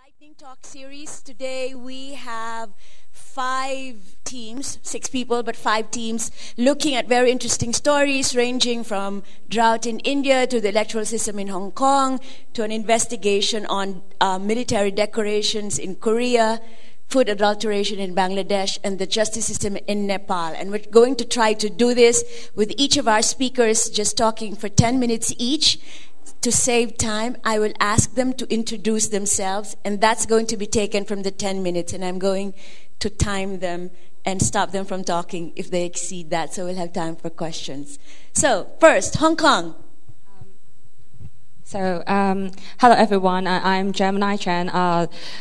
Lightning Talk series. Today we have 5 teams, 6 people, but 5 teams looking at very interesting stories ranging from drought in India to the electoral system in Hong Kong to an investigation on military decorations in Korea, food adulteration in Bangladesh, and the justice system in Nepal. And we're going to try to do this with each of our speakers just talking for 10 minutes each. To save time, I will ask them to introduce themselves, and that's going to be taken from the 10 minutes, and I'm going to time them and stop them from talking if they exceed that, so we'll have time for questions. So, first, Hong Kong. Hello everyone. I'm Gemini Chan.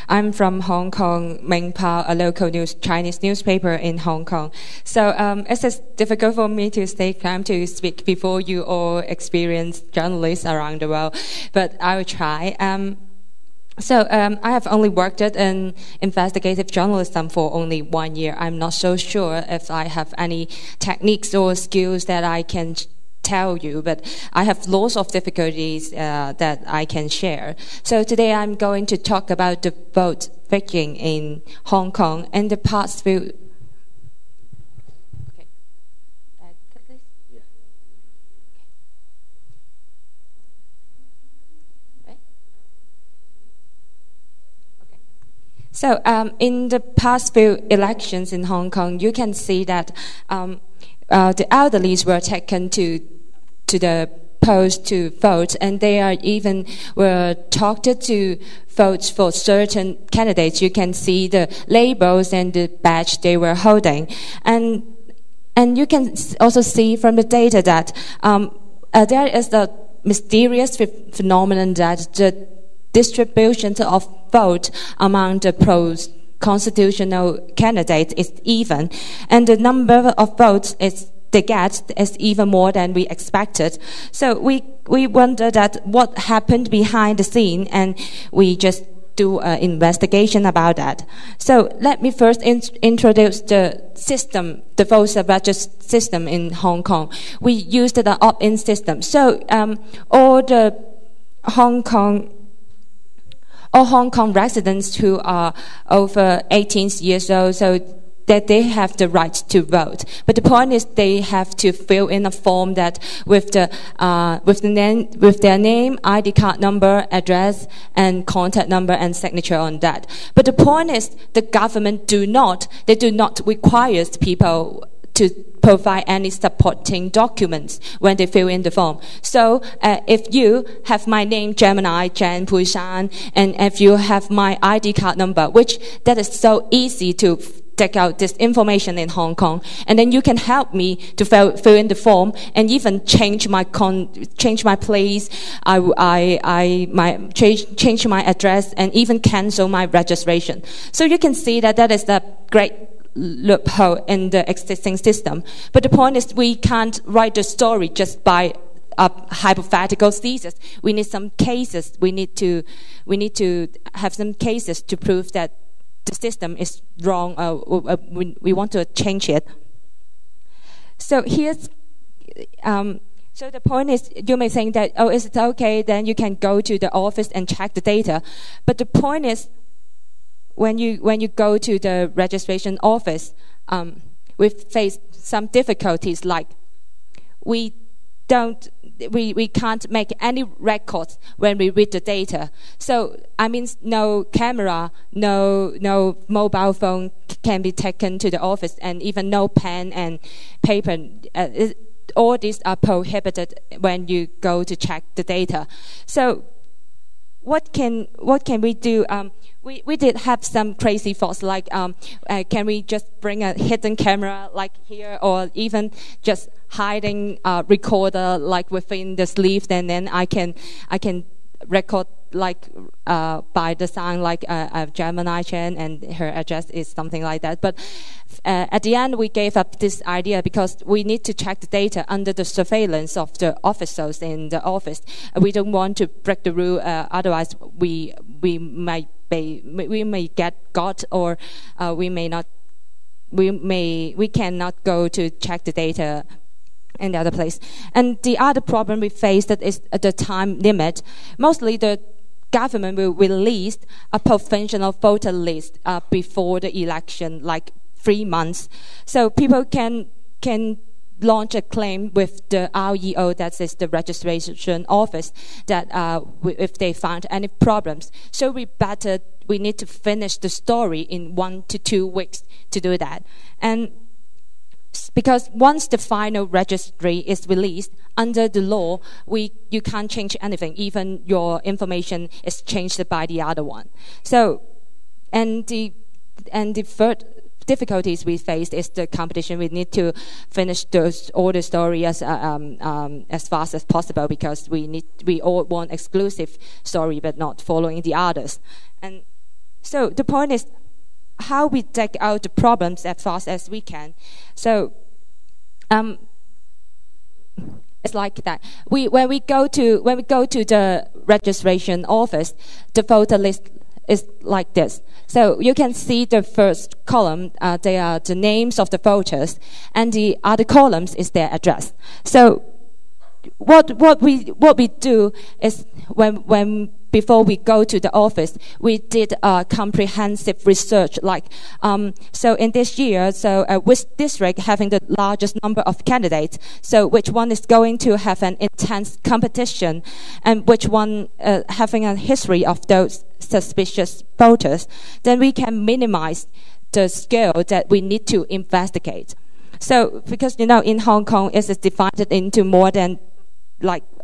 I'm from Hong Kong, Mingpao, a local Chinese newspaper in Hong Kong. It's difficult for me to take time to speak before you all experienced journalists around the world, but I will try. I have only worked in investigative journalism for only 1 year. I'm not so sure if I have any techniques or skills that I can tell you, but I have lots of difficulties that I can share. So today I'm going to talk about the vote picking in Hong Kong in the past few. Okay. Cut this? Yeah. Okay. Okay. So in the past few elections in Hong Kong, you can see that the elderly were taken to the polls to vote, and they are even were talked to vote for certain candidates. You can see the labels and the badge they were holding, and you can also see from the data that there is a mysterious phenomenon that the distribution of vote among the pro-constitutional candidates is even, and the number of votes they get is even more than we expected. So we wonder that what happened behind the scene, and we just do an investigation about that. So let me first introduce the system, the voter register system in Hong Kong. We used the opt-in system. So all Hong Kong residents who are over 18 years old, so that they have the right to vote. But the point is they have to fill in a form that with their name, ID card number, address, and contact number and signature on that. But the point is the government do not require people to provide any supporting documents when they fill in the form. So if you have my name, Gemini, Jan Pushan, and if you have my ID card number, which that is so easy to take out this information in Hong Kong, and then you can help me to fill in the form and even change my place. Change my address and even cancel my registration. So you can see that is the great loophole in the existing system. But the point is we can't write the story just by a hypothetical thesis. We need some cases. We need to have some cases to prove that the system is wrong. We want to change it. So here's. So the point is, you may think that is it okay? Then you can go to the office and check the data. But the point is, when you go to the registration office, we face some difficulties. Like we can't make any records when we read the data. So I mean, no camera, no mobile phone can be taken to the office, and even no pen and paper. All these are prohibited when you go to check the data. So what can we do? We did have some crazy thoughts, like can we just bring a hidden camera like here, or even just hiding a recorder like within the sleeve, and then I can record like by the sound like Gemini Chan, and her address is something like that. But at the end we gave up this idea because we need to check the data under the surveillance of the officers in the office. We don't want to break the rule, otherwise we may get caught, or we cannot go to check the data in the other place. And the other problem we face that is the time limit. Mostly the government will release a provisional voter list before the election, like 3 months, so people can launch a claim with the REO, that is the registration office, that if they found any problems. So we need to finish the story in 1 to 2 weeks to do that. And because once the final registry is released, under the law, you can't change anything, even your information is changed by the other one. So, and the third difficulties we face is the competition. We need to finish all the story as fast as possible, because we all want exclusive story, but not following the others. And so the point is how we take out the problems as fast as we can. So it's like that. When we go to the registration office, the voter list is like this. So you can see the first column, they are the names of the voters, and the other columns is their address. So what we do is when before we go to the office, we did a comprehensive research. So in this year, which district having the largest number of candidates? So which one is going to have an intense competition, and which one having a history of those suspicious voters? Then we can minimize the scale that we need to investigate. So because in Hong Kong, it is divided into more than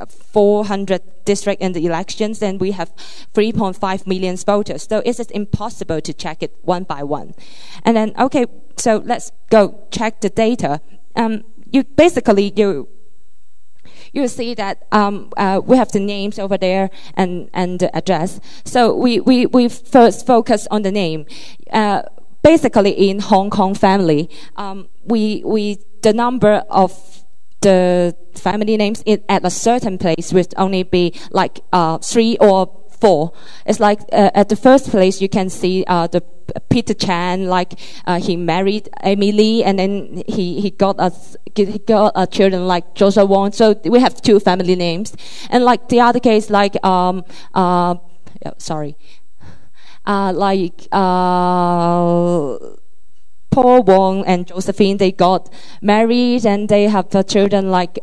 400 districts in the elections, and we have 3.5 million voters. So it is impossible to check it one by one. And then, okay, so let's go check the data. You see that we have the names over there and the address. So we first focus on the name. Basically, in Hong Kong family, the number of the family names at a certain place would only be 3 or 4. It's like at the first place you can see the Peter Chan, he married Amy Lee, and then he got a children like Joseph Wong. So we have 2 family names, and the other case Paul Wong and Josephine, they got married and they have children like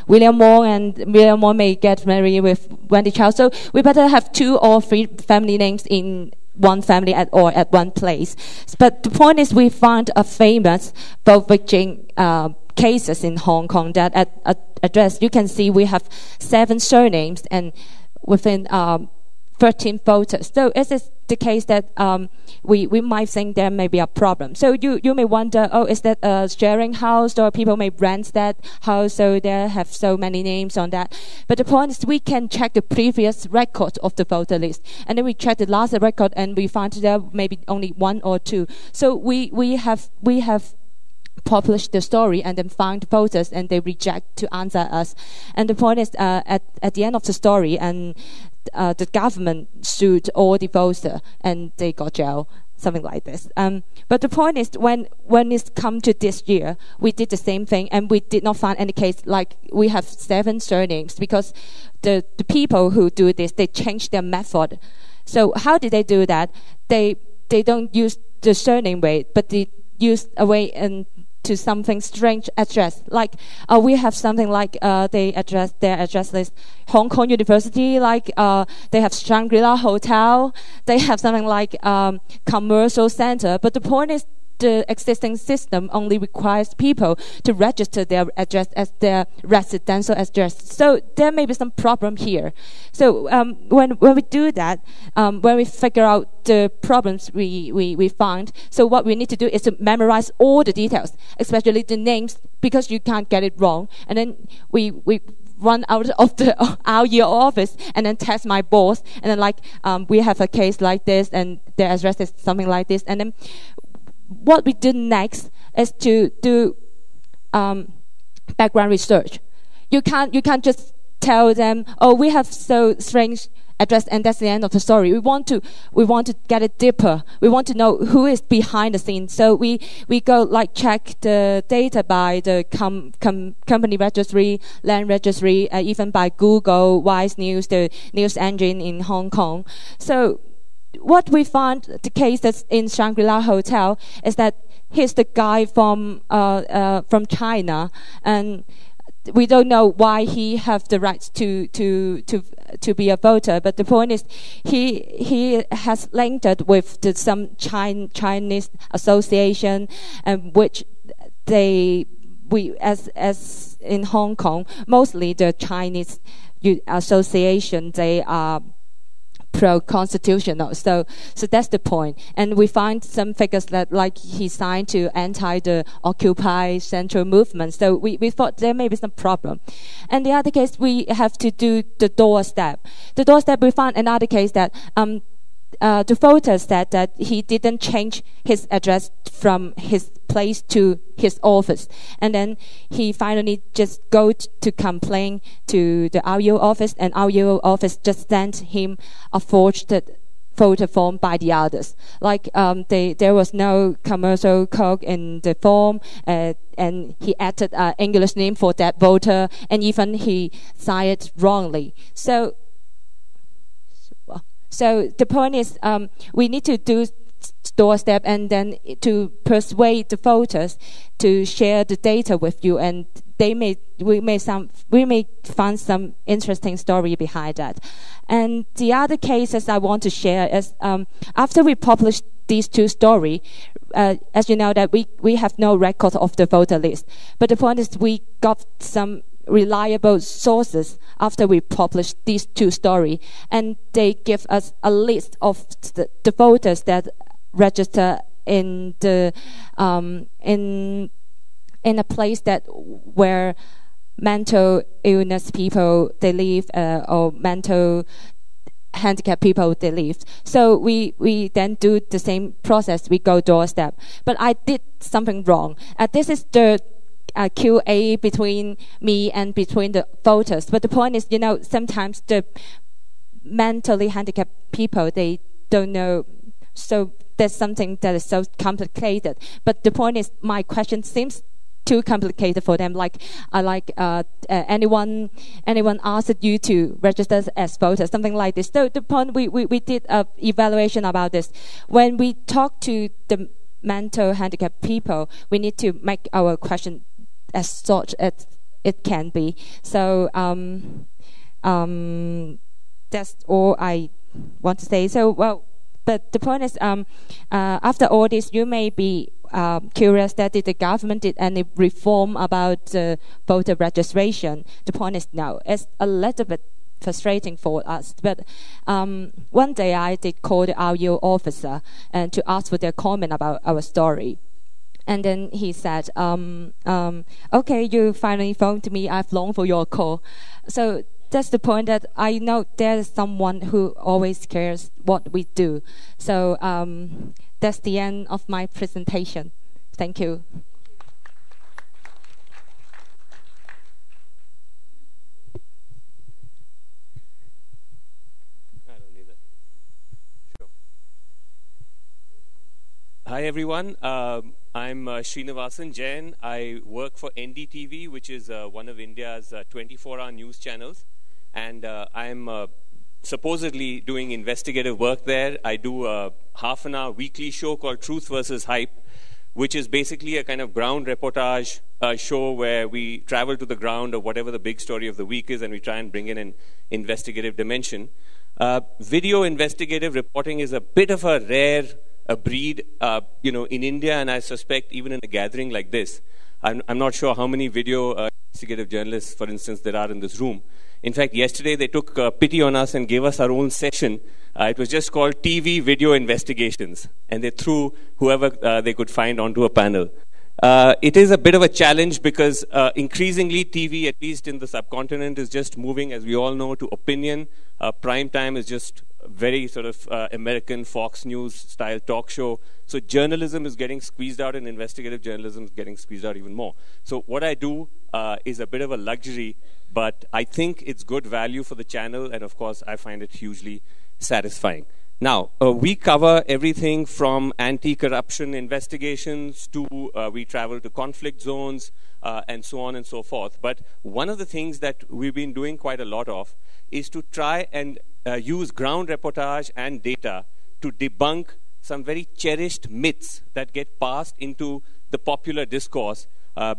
William Wong, and William Wong may get married with Wendy Chow. So we better have 2 or 3 family names in one family at one place. But the point is, we found a famous vote-fixing cases in Hong Kong that at address, you can see we have 7 surnames and within 13 voters. So this is the case that we might think there may be a problem. So you may wonder, is that a sharing house, or people may rent that house, so they have so many names on that. But the point is, we can check the previous record of the voter list, and then we check the last record, and we find there maybe only 1 or 2. So we have published the story and then found voters, and they reject to answer us. And the point is, at the end of the story, and the government sued all the voters and they got jail, something like this. But the point is, when it's come to this year, we did the same thing, and we did not find any case like we have 7 surnames, because the people who do this, they change their method. So how did they do that? They don't use the surname way, but they use a way to something strange address. We have something like their address list, Hong Kong University, they have Shangri-La Hotel, they have something like Commercial Center. But the point is, the existing system only requires people to register their address as their residential address. So there may be some problem here. So when we do that, when we figure out the problems we find, so what we need to do is to memorize all the details, especially the names, because you can't get it wrong. And then we run out of our office and then test my boss, and then we have a case like this, and their address is something like this, and then what we do next is to do background research. You can't just tell them, we have so strange address, and that's the end of the story. We want to get it deeper. We want to know who is behind the scenes. So we go like check the data by the company registry, land registry, even by Google, Wise News, the news engine in Hong Kong. So what we found, the case that's in Shangri-La Hotel, is that he's the guy from China, and we don't know why he have the rights to be a voter. But the point is, he has linked it with some Chinese association, and which as in Hong Kong, mostly the Chinese association, they are pro-constitutional, so that's the point. And we find some figures that like he signed to anti the Occupy Central movement. So we thought there may be some problem. And the other case, we have to do the doorstep. The doorstep, we found another case that the voter said that he didn't change his address from his place to his office, and then he finally just go to complain to the RU office, and RU office just sent him a forged voter form by the others. Like there was no commercial code in the form, and he added an English name for that voter, and even he signed it wrongly. So the point is, we need to do doorstep, and then to persuade the voters to share the data with you, and we may find some interesting story behind that. And the other cases I want to share is after we published these two stories, as you know that we have no record of the voter list, but the point is we got some reliable sources after we published these two stories, and they give us a list of the voters that register in the in a place that where mental illness people they live, or mental handicapped people they live. So we then do the same process. We go doorstep. But I did something wrong. This is the QA between me and between the voters. But the point is, sometimes the mentally handicapped people, they don't know. So there's something that is so complicated. But the point is, my question seems too complicated for them. Anyone asked you to register as voters, something like this. So the point, we did an evaluation about this. When we talk to the mental handicapped people, we need to make our question as short as it can be. So that's all I want to say. So but the point is, after all this, you may be curious that did the government did any reform about voter registration. The point is no. It's a little bit frustrating for us. But one day I did call the RU officer and to ask for their comment about our story. And then he said, okay, you finally phoned me. I've longed for your call. So that's the point, that I know there's someone who always cares what we do. So that's the end of my presentation. Thank you. I don't need that. Sure. Hi, everyone. I'm Srinivasan Jain. I work for NDTV, which is one of India's 24-hour news channels. And I'm supposedly doing investigative work there. I do a half-an-hour weekly show called Truth versus Hype, which is basically a kind of ground reportage show where we travel to the ground of whatever the big story of the week is, and we try and bring in an investigative dimension. Video investigative reporting is a bit of a rare breed, in India, and I suspect even in a gathering like this. I'm not sure how many video investigative journalists, for instance, there are in this room. In fact, yesterday they took pity on us and gave us our own session. It was just called TV Video Investigations, and they threw whoever they could find onto a panel. It is a bit of a challenge because increasingly TV, at least in the subcontinent, is just moving, as we all know, to opinion. Prime time is just very sort of American Fox News style talk show. So journalism is getting squeezed out, and investigative journalism is getting squeezed out even more. So what I do is a bit of a luxury, but I think it's good value for the channel, and of course, I find it hugely satisfying. Now, we cover everything from anti-corruption investigations to we travel to conflict zones and so on and so forth. But one of the things that we've been doing quite a lot of is to try and use ground reportage and data to debunk some very cherished myths that get passed into the popular discourse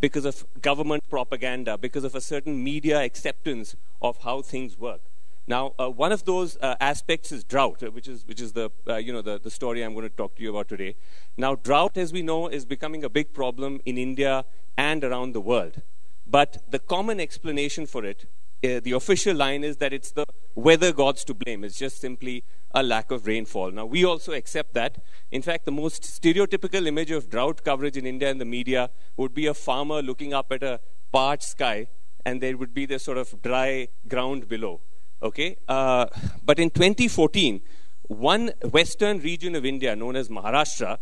because of government propaganda, because of a certain media acceptance of how things work. Now, one of those aspects is drought, which is the the story I'm going to talk to you about today. Now, drought, as we know, is becoming a big problem in India and around the world. But the common explanation for it, the official line is that it's the weather gods to blame. It's just simply a lack of rainfall. Now, we also accept that. In fact, the most stereotypical image of drought coverage in India and the media would be a farmer looking up at a parched sky, and there would be this sort of dry ground below. Okay, but in 2014, one western region of India known as Maharashtra,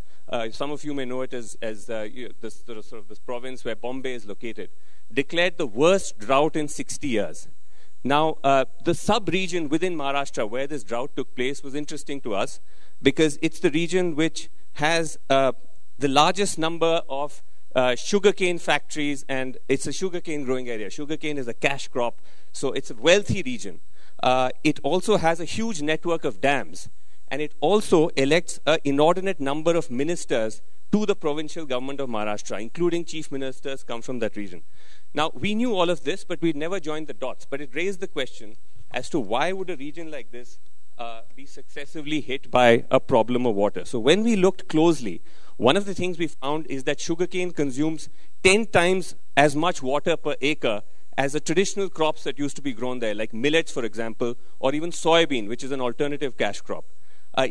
some of you may know it as this province where Bombay is located, declared the worst drought in 60 years. Now, the sub-region within Maharashtra where this drought took place was interesting to us because it's the region which has the largest number of sugarcane factories, and it's a sugarcane growing area. Sugarcane is a cash crop, so it's a wealthy region. It also has a huge network of dams, and it also elects an inordinate number of ministers to the provincial government of Maharashtra, including chief ministers come from that region. Now, we knew all of this, but we'd never joined the dots. But it raised the question as to why would a region like this be successively hit by a problem of water. So when we looked closely, one of the things we found is that sugarcane consumes 10 times as much water per acre as the traditional crops that used to be grown there, like millets, for example, or even soybean, which is an alternative cash crop.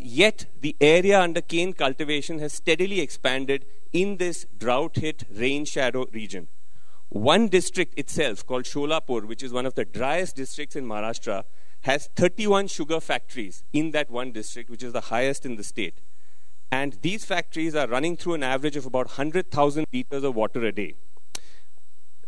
Yet, the area under cane cultivation has steadily expanded in this drought-hit rain shadow region. One district itself, called Sholapur, which is one of the driest districts in Maharashtra, has 31 sugar factories in that one district, which is the highest in the state. And these factories are running through an average of about 100,000 liters of water a day.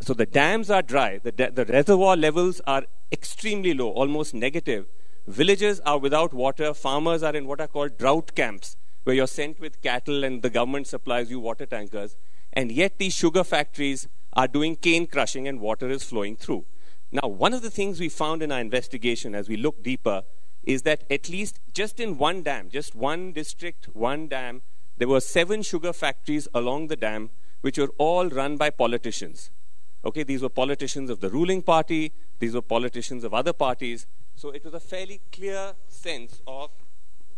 So the dams are dry, the reservoir levels are extremely low, almost negative. Villages are without water, farmers are in what are called drought camps, where you're sent with cattle and the government supplies you water tankers. And yet these sugar factories are doing cane crushing and water is flowing through. Now, one of the things we found in our investigation as we looked deeper is that at least just in one dam, just one district, one dam, there were 7 sugar factories along the dam, which were all run by politicians. Okay, these were politicians of the ruling party, these were politicians of other parties. So it was a fairly clear sense of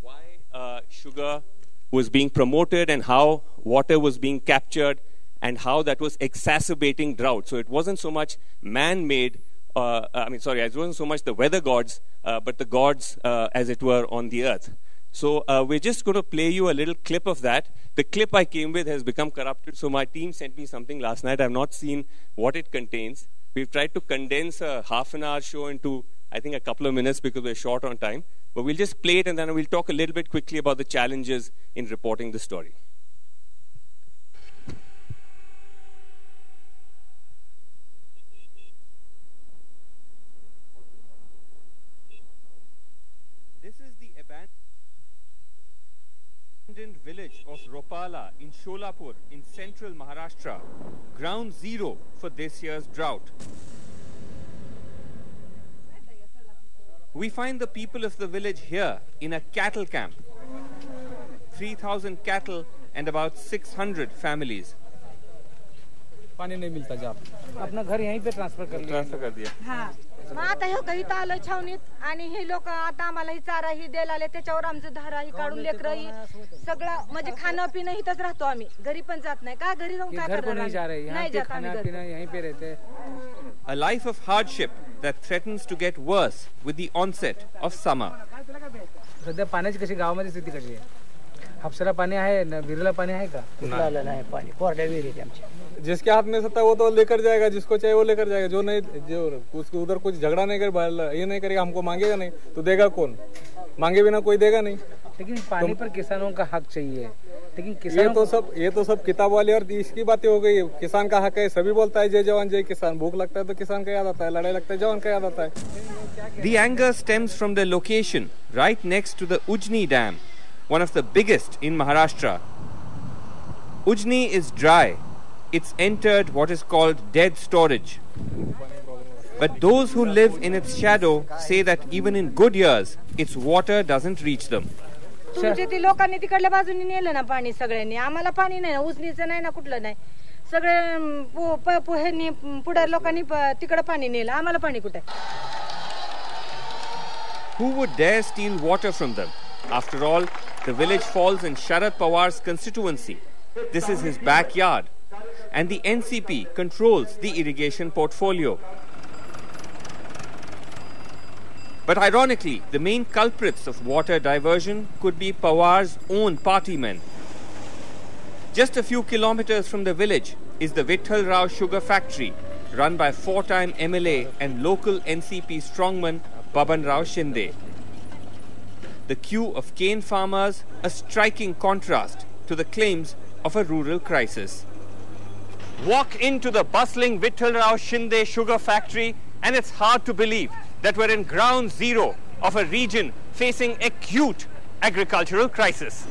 why sugar was being promoted and how water was being captured and how that was exacerbating drought. So it wasn't so much man-made, it wasn't so much the weather gods, but the gods, as it were, on the earth. So we're just going to play you a little clip of that. The clip I came with has become corrupted, so my team sent me something last night. I've not seen what it contains. We've tried to condense a half-an-hour show into, I think, a couple of minutes because we're short on time. But we'll just play it and then we'll talk a little bit quickly about the challenges in reporting the story. Village of Ropala in Sholapur in central Maharashtra, ground zero for this year's drought. We find the people of the village here in a cattle camp. 3,000 cattle and about 600 families. पानी नहीं मिलता जा अपना घर यहीं पे transfer कर दिया हां मग आता हे काही आलं छावणीत आणि हे लोक आता आम्हाला ही चारा ही द्यायला आले त्याच्यावर आमचं धारा ही काढून लेकरं ही सगळं म्हणजे खाणं पिणं इथंच राहतो आम्ही घरी पण जात नाही का घरी जाऊन काय करणार नाही जा रहे यहां पे खाना पीना यहीं पे रहते A life of hardship that threatens to get worse with the onset of summer. सध्या पाण्याची कशी गावामध्ये स्थिती कशी आहे हापसरा पाणी आहे ना विहिरीला पाणी आहे का कुठलं नाही पाणी कोरड्या विहिरी आमच्या जिसके हाथ में सत्ता वो तो लेकर जाएगा जिसको चाहिए वो लेकर जाएगा जो नहीं जो उसके उधर कुछ झगड़ा नहीं कर ये नहीं करेगा हमको मांगेगा नहीं तो देगा कौन मांगे बिना कोई देगा नहीं लेकिन पानी पर किसानों का हक चाहिए लेकिन ये तो सब किताब वाली और इसकी बातें हो गई। किसान का हक है, सभी बोलता है जय जवान जय किसान। भूख लगता है तो किसान का याद आता है, लड़ाई लगता है जवान का याद आता है। The anger stems from the location right next to the Ujni Dam, one of the biggest in Maharashtra. Ujni is dry. It's entered what is called dead storage. But those who live in its shadow say that even in good years, its water doesn't reach them. तुमच्या लोकांनी तिकडल्या बाजूने नेलं ना पाणी सगळ्यांनी, आम्हाला पाणी नाही ना, उजनीचं नाही ना, कुठलं नाही, सगळे पोहेनी पुढे लोकांनी तिकडे पाणी नेलं, आम्हाला पाणी कुठे? Who would dare steal water from them? After all, the village falls in Sharad Pawar's constituency. This is his backyard, and the NCP controls the irrigation portfolio. But ironically, the main culprits of water diversion could be Pawar's own party men. Just a few kilometers from the village is the Vitthal Rao sugar factory, run by four-time MLA and local NCP strongman Baban Rao Shinde. The queue of cane farmers, a striking contrast to the claims of a rural crisis. Walk into the bustling Vitthal Rao Shinde sugar factory and it's hard to believe that we're in ground zero of a region facing acute agricultural crisis.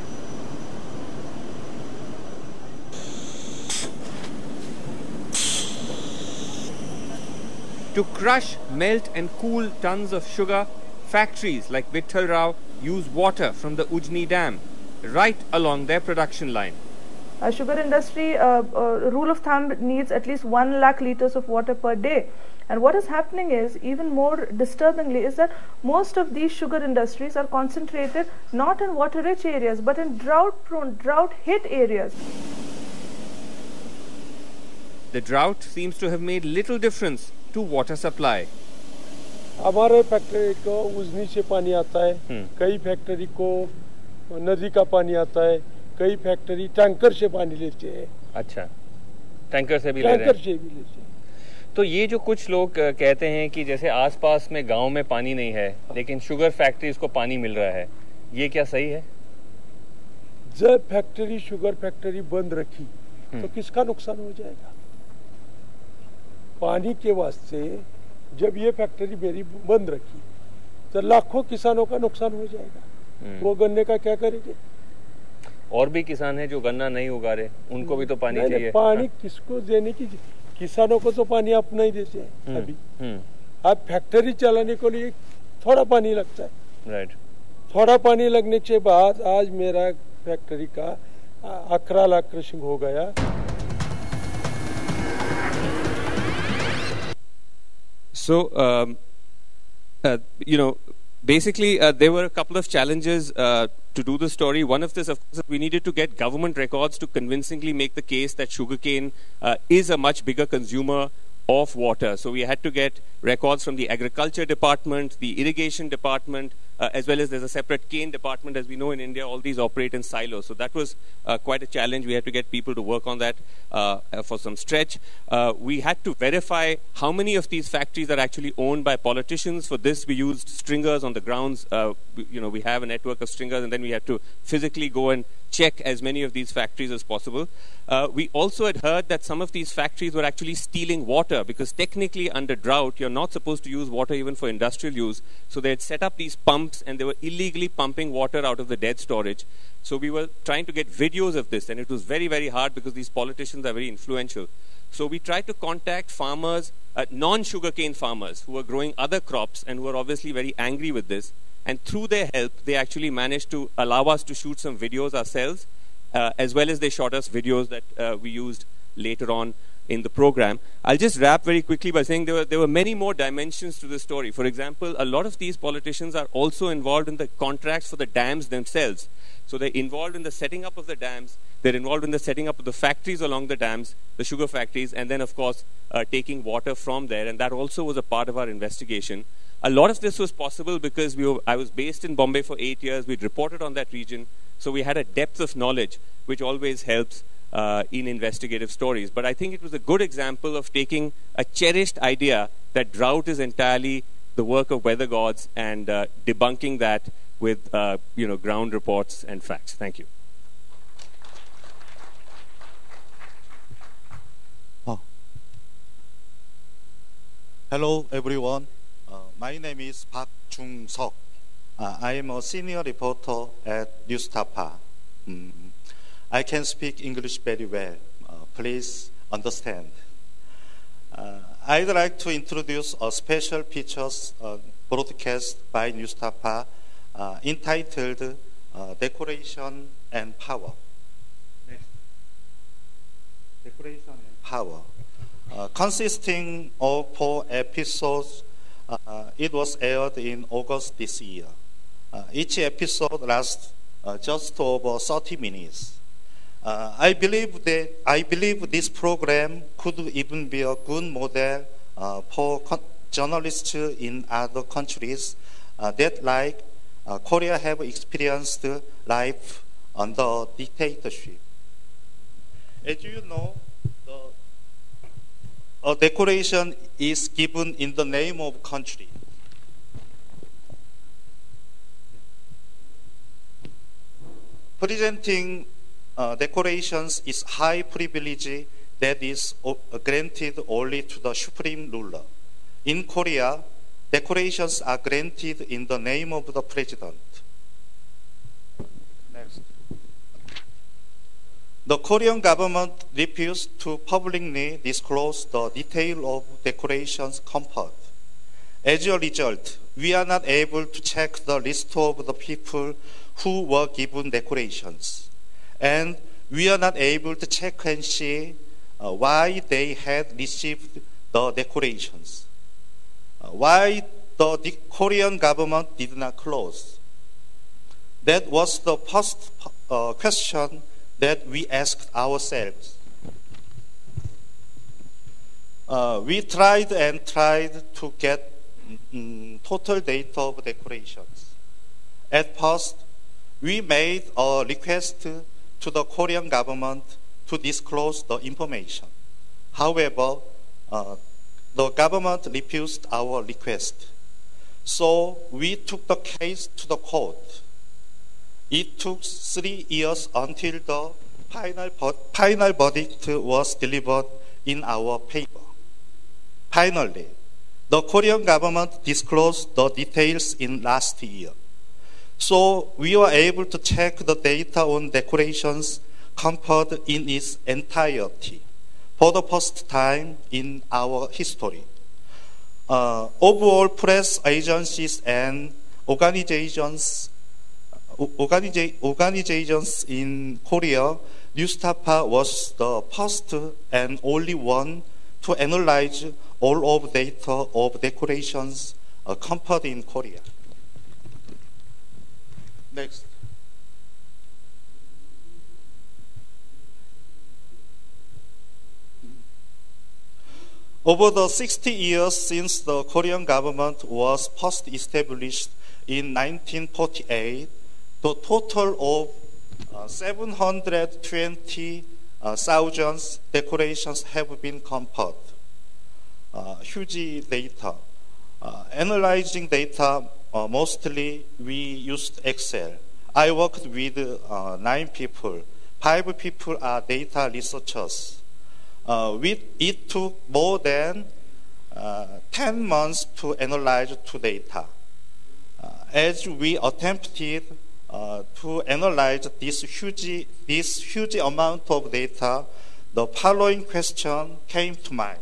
To crush, melt and cool tons of sugar, factories like Vitthal Rao use water from the Ujni Dam right along their production line. Sugar industry, rule of thumb, needs at least 1 lakh liters of water per day. And what is happening is, even more disturbingly, is that most of these sugar industries are concentrated not in water-rich areas, but in drought-prone, drought-hit areas. The drought seems to have made little difference to water supply. हमारे factory को उजनी से पानी आता है, कई factory को नदी का पानी आता है, कई फैक्ट्री टैंकर से पानी लेते हैं। अच्छा, टैंकर से भी ले रहे हैं। तो ये जो कुछ लोग कहते हैं कि जैसे आसपास में गांव में पानी नहीं है, लेकिन शुगर फैक्ट्रीज को पानी मिल रहा है, ये क्या सही है? जब फैक्ट्री शुगर फैक्ट्री बंद रखी तो किसका नुकसान हो जाएगा? पानी के वास्ते जब ये फैक्ट्री मेरी बंद रखी तो लाखों किसानों का नुकसान हो जाएगा। वो गन्ने का क्या करेंगे? और भी किसान हैं जो गन्ना नहीं उगा रहे, उनको भी तो पानी चाहिए। पानी किसको देने की? किसानों को तो पानी आप नहीं देते हैं अभी। आप फैक्ट्री चलाने के लिए थोड़ा पानी लगता है, राइट। थोड़ा पानी लगने के बाद आज मेरा फैक्ट्री का 11 लाख क्रशिंग हो गया। So, basically there were a couple of challenges to do the story. One of this, of course, we needed to get government records to convincingly make the case that sugarcane is a much bigger consumer of water. So we had to get records from the agriculture department, the irrigation department, as well as there's a separate cane department. As we know in India, all these operate in silos. So that was quite a challenge. We had to get people to work on that for some stretch. We had to verify how many of these factories are actually owned by politicians. For this, we used stringers on the grounds. We have a network of stringers, and then we had to physically go and check as many of these factories as possible. We also had heard that some of these factories were actually stealing water, because technically under drought, you're not supposed to use water even for industrial use. So they had set up these pumps and they were illegally pumping water out of the dead storage. So we were trying to get videos of this, and it was very, very hard because these politicians are very influential. So we tried to contact farmers, non-sugarcane farmers who were growing other crops and who were obviously very angry with this. And through their help, they actually managed to allow us to shoot some videos ourselves, as well as they shot us videos that we used later on in the program. I'll just wrap very quickly by saying there were many more dimensions to the story. For example, a lot of these politicians are also involved in the contracts for the dams themselves. So they're involved in the setting up of the dams, they're involved in the setting up of the factories along the dams, the sugar factories, and then of course taking water from there, and that also was a part of our investigation. A lot of this was possible because I was based in Bombay for 8 years, we'd reported on that region, so we had a depth of knowledge which always helps in investigative stories. But I think it was a good example of taking a cherished idea that drought is entirely the work of weather gods and debunking that with ground reports and facts. Thank you. Hello, everyone. My name is Park Jung-seok. I am a senior reporter at Newstapa. I can speak English very well. Please understand. I'd like to introduce a special features broadcast by Newstapa entitled Decoration and Power. Decoration and Power. Consisting of 4 episodes, it was aired in August this year. Each episode lasts just over 30 minutes. I believe this program could even be a good model for journalists in other countries that, like Korea, have experienced life under dictatorship. As you know, a decoration is given in the name of country. Presenting decorations is high privilege that is granted only to the supreme ruler. In Korea, decorations are granted in the name of the president. Next. The Korean government refused to publicly disclose the detail of decorations comfort. As a result, we are not able to check the list of the people who were given decorations. And we are not able to check and see why they had received the decorations. Why the Korean government did not close. That was the first question that we asked ourselves. We tried and tried to get total data of decorations. At first, we made a request to the Korean government to disclose the information. However, the government refused our request. So we took the case to the court. It took 3 years until the final verdict was delivered in our favor. Finally, the Korean government disclosed the details in last year. So we were able to check the data on decorations comfort in its entirety for the first time in our history. Overall press agencies and organizations in Korea, Newstapa was the first and only one to analyze all of data of decorations comfort in Korea. Next. Over the 60 years since the Korean government was first established in 1948, the total of 720,000 decorations have been compared. Huge data. Analyzing data, mostly we used Excel. I worked with 9 people. 5 people are data researchers. It took more than 10 months to analyze 2 data. As we attempted to analyze this huge amount of data, the following question came to mind.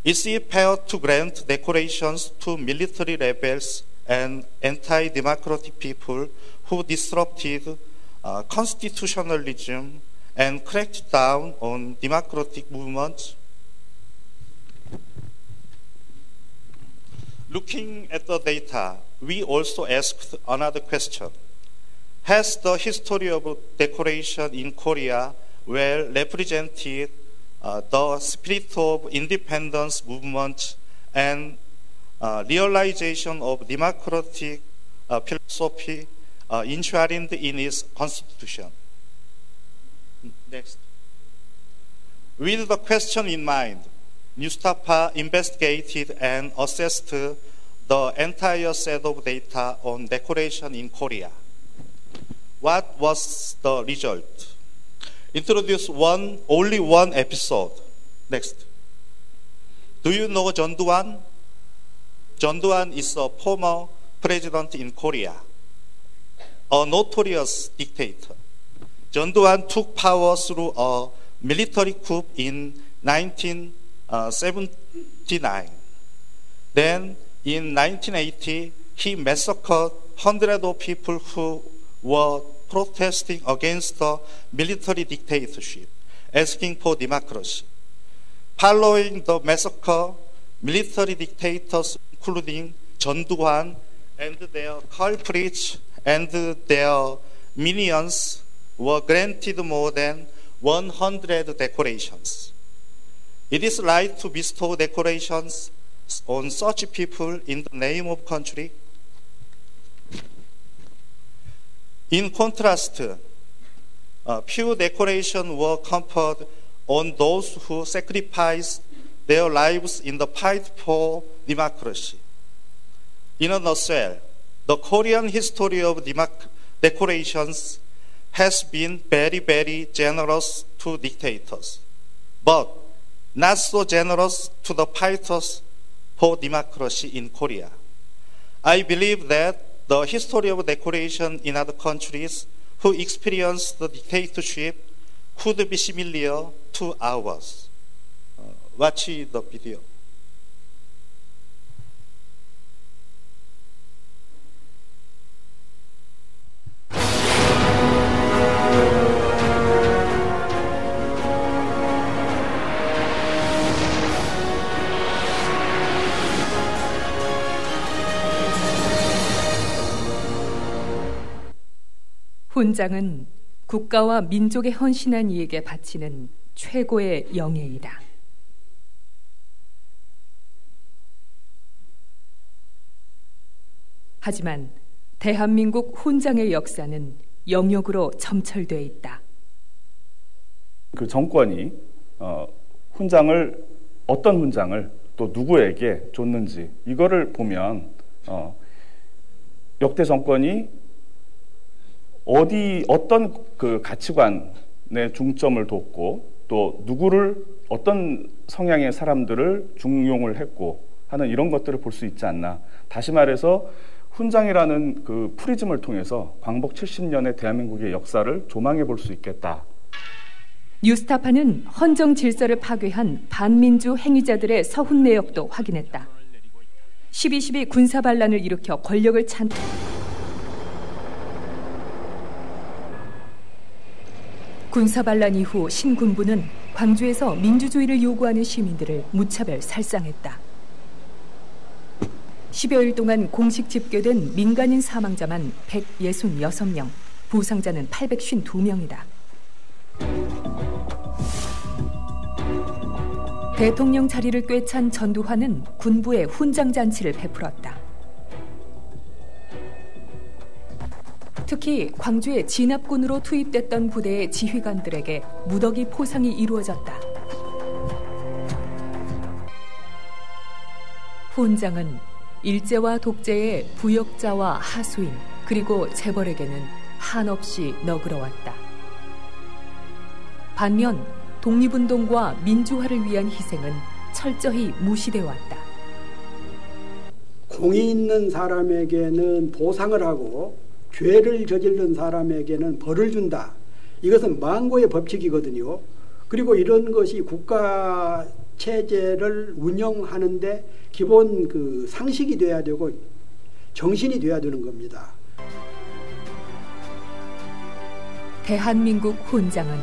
Is it fair to grant decorations to military rebels and anti-democratic people who disrupted constitutionalism and cracked down on democratic movements? Looking at the data, we also asked another question. Has the history of decoration in Korea well represented the spirit of independence movement and realization of democratic philosophy enshrined in its constitution? Next. With the question in mind, Newstapa investigated and assessed the entire set of data on decoration in Korea. What was the result? Introduce only one episode. Next. Do you know John Duan? John Duan is a former president in Korea, a notorious dictator. John Duan took power through a military coup in 1979. Then, in 1980, he massacred hundreds of people who were protesting against the military dictatorship, asking for democracy. Following the massacre, military dictators, including John Duan and their culprits and their minions, were granted more than 100 decorations. It is right to bestow decorations on such people in the name of country. In contrast, few decorations were conferred on those who sacrificed their lives in the fight for democracy. In a nutshell, the Korean history of decorations has been very, very generous to dictators, but not so generous to the fighters for democracy in Korea. I believe that the history of decoration in other countries who experienced the dictatorship could be similar to ours. Watch the video. 훈장은 국가와 민족에 헌신한 이에게 바치는 최고의 영예이다. 하지만 대한민국 훈장의 역사는 영역으로 점철되어 있다. 그 정권이 훈장을 어떤 훈장을 또 누구에게 줬는지 이거를 보면 역대 정권이 어떤 그 가치관에 중점을 뒀고 또 누구를 어떤 성향의 사람들을 중용을 했고 하는 이런 것들을 볼 수 있지 않나. 다시 말해서 훈장이라는 그 프리즘을 통해서 광복 70년의 대한민국의 역사를 조망해 볼 수 있겠다. 뉴스타파는 헌정 질서를 파괴한 반민주 행위자들의 서훈 내역도 확인했다. 12.12 군사반란을 일으켜 권력을 군사반란 이후 신군부는 광주에서 민주주의를 요구하는 시민들을 무차별 살상했다. 10여일 동안 공식 집계된 민간인 사망자만 166명, 부상자는 852명이다. 대통령 자리를 꿰찬 전두환은 군부에 훈장잔치를 베풀었다. 특히 광주에 진압군으로 투입됐던 부대의 지휘관들에게 무더기 포상이 이루어졌다. 훈장은 일제와 독재의 부역자와 하수인 그리고 재벌에게는 한없이 너그러웠다. 반면 독립운동과 민주화를 위한 희생은 철저히 무시되어 왔다. 공이 있는 사람에게는 보상을 하고 죄를 저지른 사람에게는 벌을 준다. 이것은 만고의 법칙이거든요. 그리고 이런 것이 국가 체제를 운영하는데 기본 그 상식이 돼야 되고 정신이 돼야 되는 겁니다. 대한민국 훈장은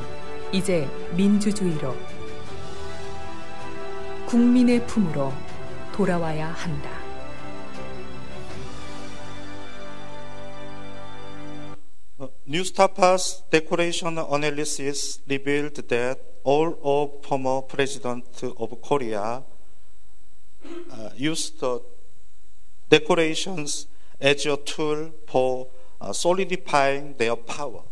이제 민주주의로 국민의 품으로 돌아와야 한다. Newstapa's decoration analysis revealed that all of former presidents of Korea used decorations as a tool for solidifying their power.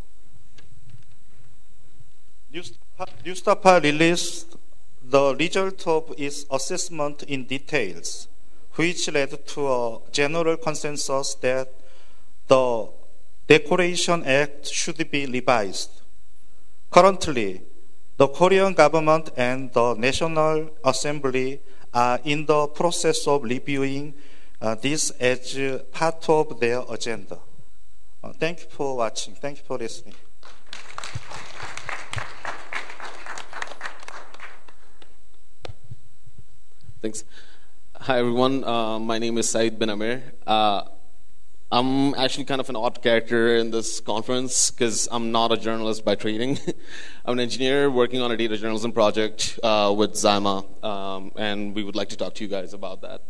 Newstapa released the result of its assessment in details, which led to a general consensus that the Decoration Act should be revised. Currently, the Korean government and the National Assembly are in the process of reviewing this as part of their agenda. Thank you for watching. Thank you for listening. Thanks. Hi, everyone. My name is Syed Bin Amir. I'm actually kind of an odd character in this conference because I'm not a journalist by training. I'm an engineer working on a data journalism project with Zyma, and we would like to talk to you guys about that.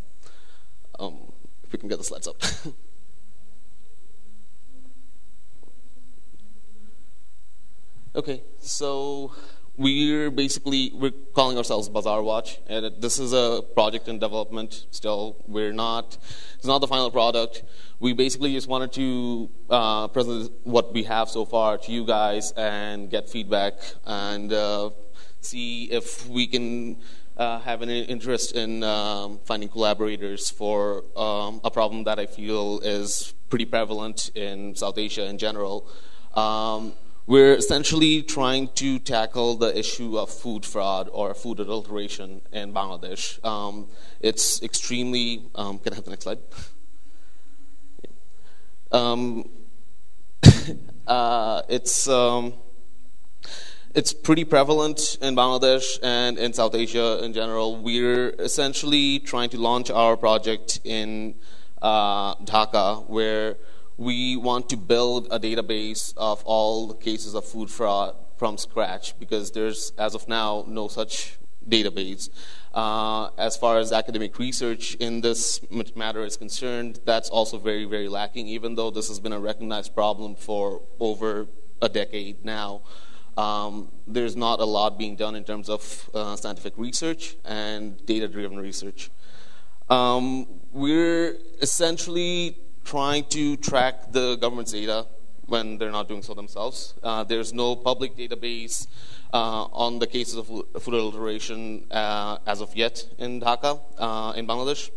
If we can get the slides up. Okay, so we're calling ourselves BazarWatch, and this is a project in development still. It's not the final product. We basically just wanted to present what we have so far to you guys and get feedback and see if we can have an interest in finding collaborators for a problem that I feel is pretty prevalent in South Asia in general. We're essentially trying to tackle the issue of food fraud or food adulteration in Bangladesh. It's extremely, can I have the next slide? It's pretty prevalent in Bangladesh and in South Asia in general. We're essentially trying to launch our project in Dhaka, where we want to build a database of all the cases of food fraud from scratch, because there's, as of now, no such database. As far as academic research in this matter is concerned, that's also very, very lacking, even though this has been a recognized problem for over a decade now. There's not a lot being done in terms of scientific research and data-driven research. We're essentially trying to track the government's data when they're not doing so themselves. There's no public database on the cases of food adulteration as of yet in Dhaka, in Bangladesh.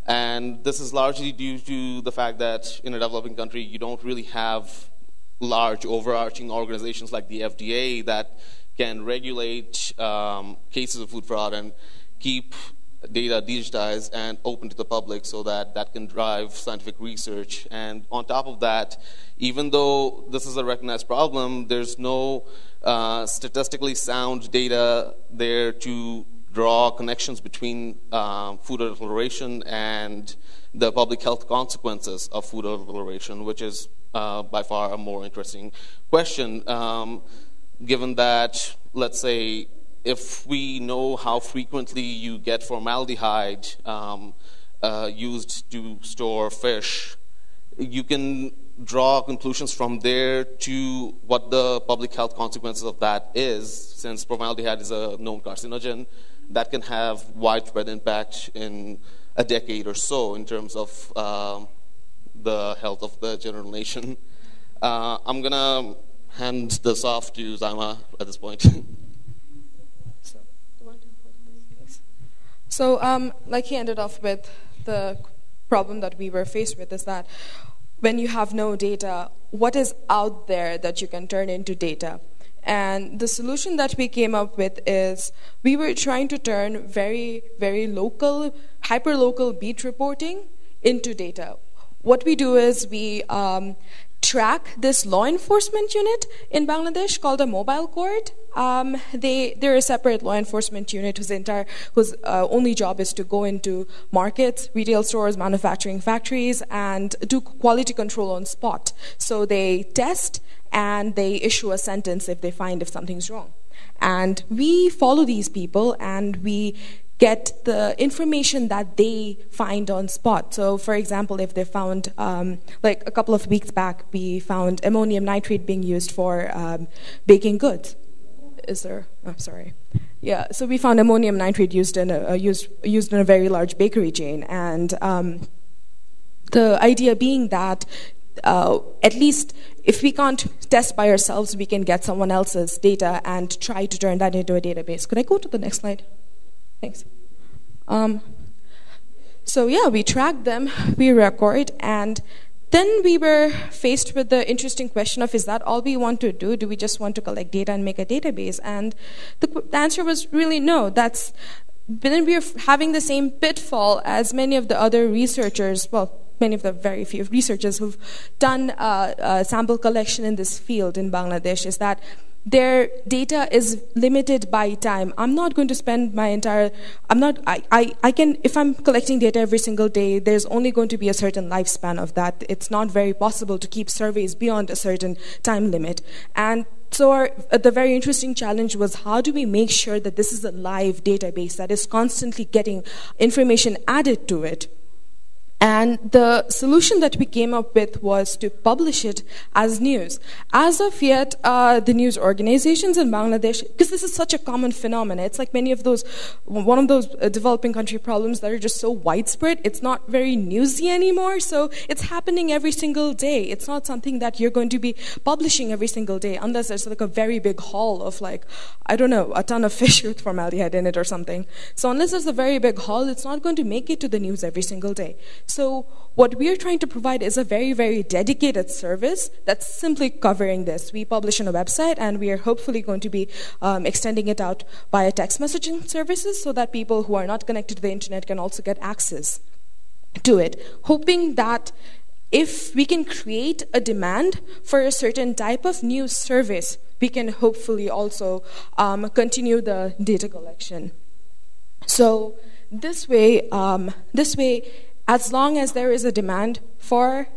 And this is largely due to the fact that in a developing country, you don't really have large overarching organizations like the FDA that can regulate cases of food fraud and keep data digitized and open to the public so that that can drive scientific research. And on top of that, even though this is a recognized problem, there's no statistically sound data there to draw connections between food adulteration and the public health consequences of food adulteration, which is by far a more interesting question, given that, let's say, if we know how frequently you get formaldehyde used to store fish, you can draw conclusions from there to what the public health consequences of that is, since formaldehyde is a known carcinogen that can have widespread impact in a decade or so in terms of the health of the general nation. I'm going to hand this off to Zyma at this point. So, like he ended off with, the problem that we were faced with is that when you have no data, what is out there that you can turn into data? And the solution that we came up with is we were trying to turn very, very local, hyper-local beat reporting into data. What we do is we track this law enforcement unit in Bangladesh called a mobile court. They're a separate law enforcement unit whose only job is to go into markets, retail stores, manufacturing factories, and do quality control on spot. So they test and they issue a sentence if something's wrong. And we follow these people and we get the information that they find on spot. So, for example, if they found, like a couple of weeks back, we found ammonium nitrate being used for baking goods. Is there? Oh, sorry. Yeah. So we found ammonium nitrate used in a very large bakery chain, and the idea being that at least if we can't test by ourselves, we can get someone else's data and try to turn that into a database. Could I go to the next slide? Thanks. So yeah, we tracked them, we record, and then we were faced with the interesting question of, is that all we want to do? Do we just want to collect data and make a database? And the answer was really no. then we are having the same pitfall as many of the other researchers, well, many of the very few researchers who've done sample collection in this field in Bangladesh, is that their data is limited by time. I'm not going to spend my entire, I can, if I'm collecting data every single day, there's only going to be a certain lifespan of that. It's not very possible to keep surveys beyond a certain time limit. And so the very interesting challenge was, how do we make sure that this is a live database that is constantly getting information added to it? And the solution that we came up with was to publish it as news. As of yet, the news organizations in Bangladesh, because this is such a common phenomenon, it's like many of those, one of those developing country problems that are just so widespread, it's not very newsy anymore, so it's happening every single day. It's not something that you're going to be publishing every single day, unless there's like a very big haul of like, I don't know, a ton of fish with formaldehyde in it or something. So unless there's a very big haul, it's not going to make it to the news every single day. So what we are trying to provide is a very, very dedicated service that's simply covering this. We publish on a website, and we are hopefully going to be extending it out via text messaging services so that people who are not connected to the internet can also get access to it, hoping that if we can create a demand for a certain type of news service, we can hopefully also continue the data collection. So this way, as long as there is a demand for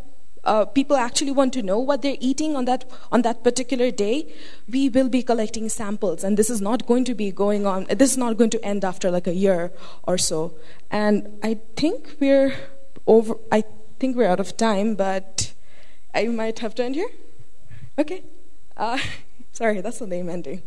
people actually want to know what they're eating on that particular day, we will be collecting samples, and this is not going to be going on. This is not going to end after like a year or so. And I think we're over. I think we're out of time, but I might have to end here. Okay. Sorry, that's the lame ending.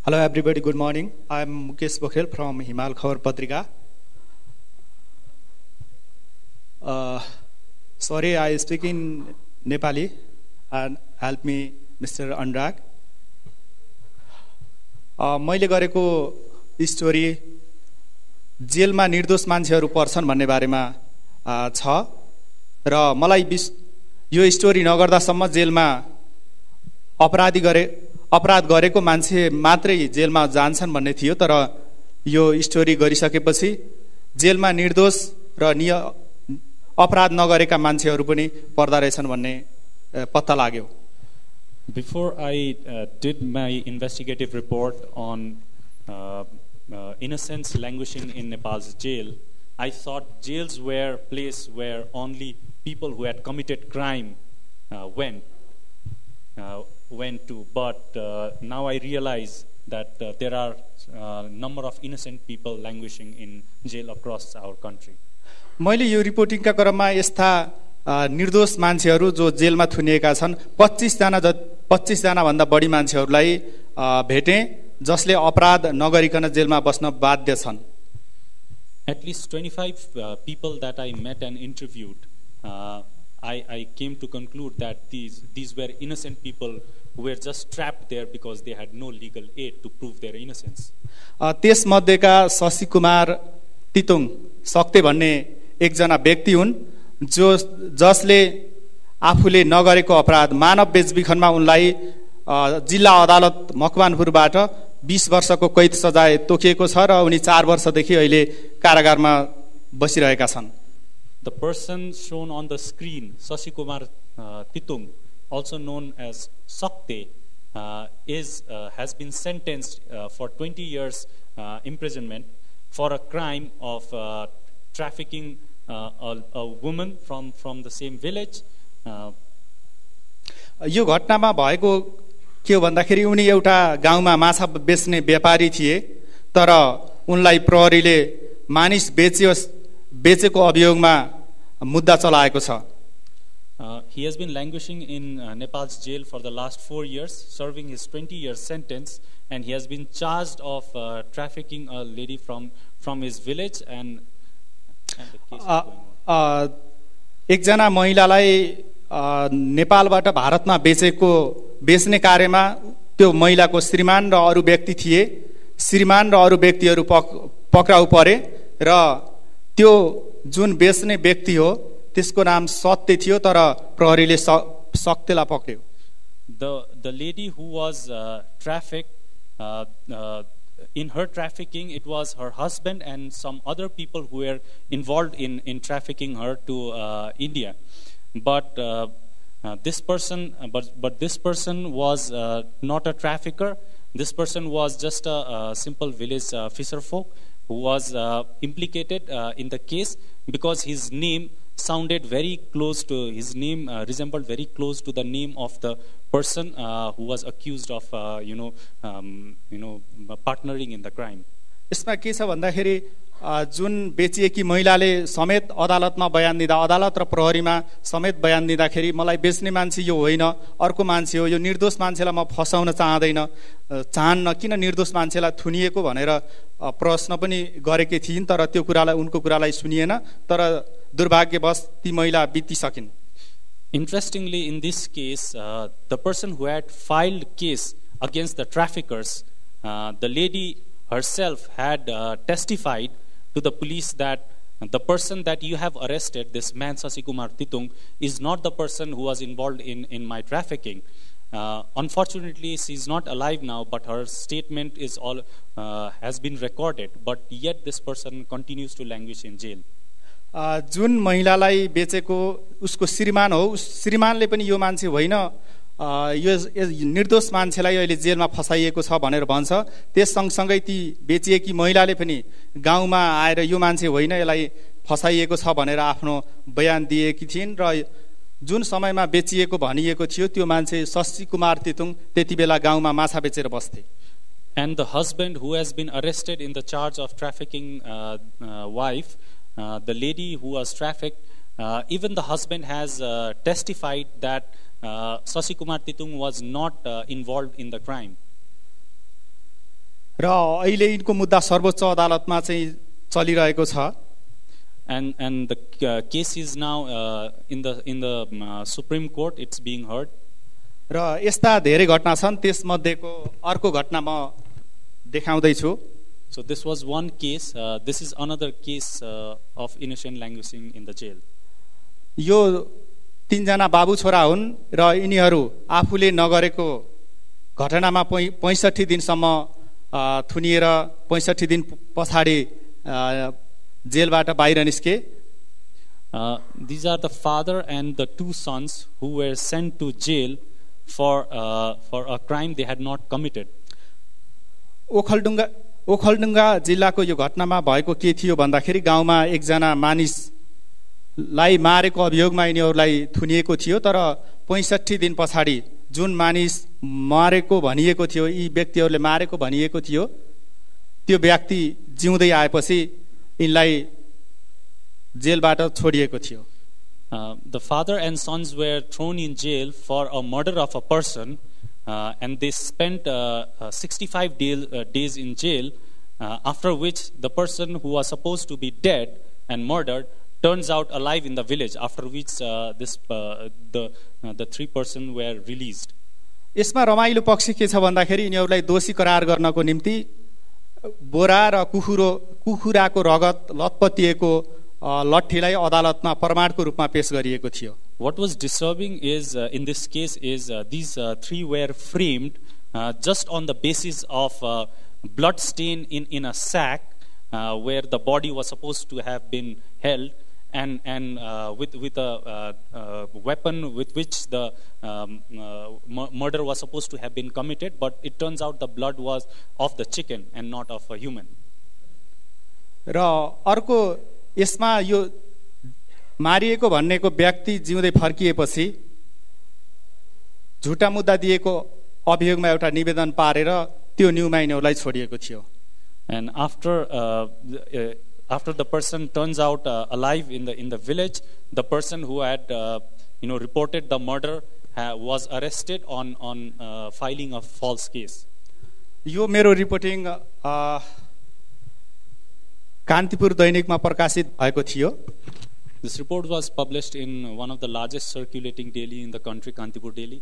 Hello everybody, good morning. I'm Mukesh Bokhel from Himal Khabar Patrika. Sorry, I speak in Nepali, and help me Mr. Anurag. मैले गरेको story जेलमा निर्दोष मान्छेहरू पर्छन् भन्ने बारेमा छ र मलाई यो स्टोरी नगर्दासम्म जेलमा अपराध गरेको मान्छे मात्रै जेलमा जान्छन् भन्ने थियो, तर यो स्टोरी गरिसकेपछि जेलमा निर्दोष र अपराध नगरेका मान्छेहरू पनि पर्दा रहेछन् भन्ने पत्ता लाग्यो. Before I did my investigative report on innocence languishing in Nepal's jail, I thought jails were a place where only people who had committed crime went to. But now I realize that there are a number of innocent people languishing in jail across our country. मैले यो रिपोर्टिङका क्रममा यस्ता निर्दोष मान्छेहरू जो जेलमा थुनिएका छन् 25 जना भन्दा बढी मान्छेहरूलाई भेटे जसले अपराध नगरिकन जेलमा बस्न बाध्य छन्. At least 25 people that I met and interviewed, I came to conclude that these were innocent people who were just trapped there because they had no legal aid to prove their innocence. त्यस मध्येका शशि कुमार तितुङ सक्ते भन्ने एकजना व्यक्ति हुन् जसले आफूले नगरेको अपराध मानव बेचबिखनमा उनलाई जिल्ला अदालत मकवानपुरबाट 20 वर्षको कैद सजाय तोकिएको छ र उनी 4 वर्षदेखि अहिले कारागारमा बसिरहेका छन्. The person shown on the screen, Shashi Kumar Titung, also known as Sakte, has been sentenced for 20 years imprisonment for a crime of trafficking a woman from the same village. यो घटनामा भएको के हो भन्दाखेरि उनी एउटा गाउँमा माछा बेच्ने व्यापारी थिए, तर उनलाई प्रहरीले मानिस बेचेको अभियोगमा मुद्दा चलाएको छ. He has been languishing in Nepal's jail for the last 4 years, serving his 20-year sentence, and he has been charged of trafficking a lady from his village, and the case is going on. एकजना महिलालाई नेपालबाट भारतमा बेचेको बेच्ने कार्यमा त्यो महिलाको श्रीमान र अरू व्यक्ति थिए। श्रीमान र अरू व्यक्तिहरू पक्राउ परे र त्यो जुन बेच्ने व्यक्ति हो त्यसको नाम सत्य थियो, तर प्रहरीले सत्यलाई पक्र्यो। The lady who was trafficked, in her trafficking, it was her husband and some other people who were involved in trafficking her to India. But this person was not a trafficker. This person was just a simple village fisher folk who was implicated in the case because his name sounded very close to his name, resembled very close to the name of the person who was accused of partnering in the crime. यसमा के छ भन्दाखेरि जुन बेचिएकी महिलाले समेत अदालतमा बयान दिँदा, अदालत र प्रहरीमा समेत बयान दिँदाखेरि मलाई बेच्ने मान्छे यो होइन, अर्को मान्छे हो, यो निर्दोष मान्छेलाई म फसाउन चाहन्न, किन निर्दोष मान्छेलाई थुनिएको भनेर प्रश्न पनि गरेकी थिइन्, तर त्यो कुरालाई उनको कुरालाई सुनिएन, तर दुर्भाग्यवश ती महिला बितिसकिन्। Interestingly, in this case, the person who had filed case against the traffickers, the lady herself had testified to the police that the person that you have arrested, this man Sasikumar Titung, is not the person who was involved in my trafficking. Unfortunately, she is not alive now, but her statement is has been recorded. But yet, this person continues to languish in jail. जुन महिलालाई बेचेको उसको श्रीमान हो, उस श्रीमानले पनि यो मान्छे होइन, यो निर्दोष मान्छेलाई अहिले जेलमा फसाइएको छ भनेर भन्छ। त्यस सँगसँगै ती बेचिएकी महिलाले पनि गाउँमा आएर यो मान्छे होइन, यसलाई फसाइएको छ भनेर आफ्नो बयान दिएकी थिइन् र जुन समयमा बेचिएको भनिएको थियो त्यो मान्छे शशि कुमार तितुङ त्यति बेला गाउँमा माछा बेचेर बस्थे। And the husband who has been arrested in the charge of trafficking wife, the lady who was trafficked, even the husband has testified that Shashi Kumar Titung was not involved in the crime. र अहिले यिनको मुद्दा सर्वोच्च अदालतमा चाहिँ चलिरहेको छ। And the case is now in the Supreme Court. It's being heard. र यस्ता धेरै घटना छन्, त्यसमध्येको अर्को घटना म देखाउँदै छु। So this was one case. This is another case of innocent languishing in the jail. यो तीनजना बाबु छोरा हुन् र यिनीहरू आफूले नगरेको घटनामा 65 दिनसम्म थुनिएर 65 दिन पछाडि जेलबाट बाहिर निस्के। These are the father and the two sons who were sent to jail for a crime they had not committed. Okhaldhunga जिल्लाको यो घटनामा भएको के थियो भन्दाखेरि गाउँमा एकजना मानिसलाई मारेको अभियोगमा यिनीहरूलाई थुनिएको थियो, तर 65 दिन पछाडि जुन मानिस मारेको भनिएको थियो, यी व्यक्तिहरूले मारेको भनिएको थियो, त्यो व्यक्ति जिउँदै आएपछि यिनलाई जेलबाट छोडिएको थियो। The father and sons were thrown in jail for a murder of a person, and they spent 65 days in jail, after which the person who was supposed to be dead and murdered turns out alive in the village, after which the three persons were released. यसमा रमाइलो पक्ष के छ भन्दाखेरि यिनीहरूलाई दोषी करार गर्नको निम्ति बोरा र कुखुराको रगत लतपतिएको लट्ठीलाई अदालतमा प्रमाणको रूपमा पेश गरिएको थियो। What was disturbing is in this case is these three were framed just on the basis of blood stain in a sack where the body was supposed to have been held, and with a weapon with which the murder was supposed to have been committed, but it turns out the blood was of the chicken and not of a human. र अर्को यसमा यो मारिएको भन्नेको व्यक्ति जिउँदै फर्किएपछि झुटा मुद्दा दिएको अभियोगमा एउटा निवेदन पारेर त्यो न्यूमा यिनीहरूलाई छोडिएको थियो। And after the person turns out alive in the village, the person who had reported the murder was arrested on filing a false case. यो मेरो रिपोर्टिङ कान्तिपुर दैनिकमा प्रकाशित भएको थियो। This report was published in one of the largest circulating daily in the country, Kantipur Daily.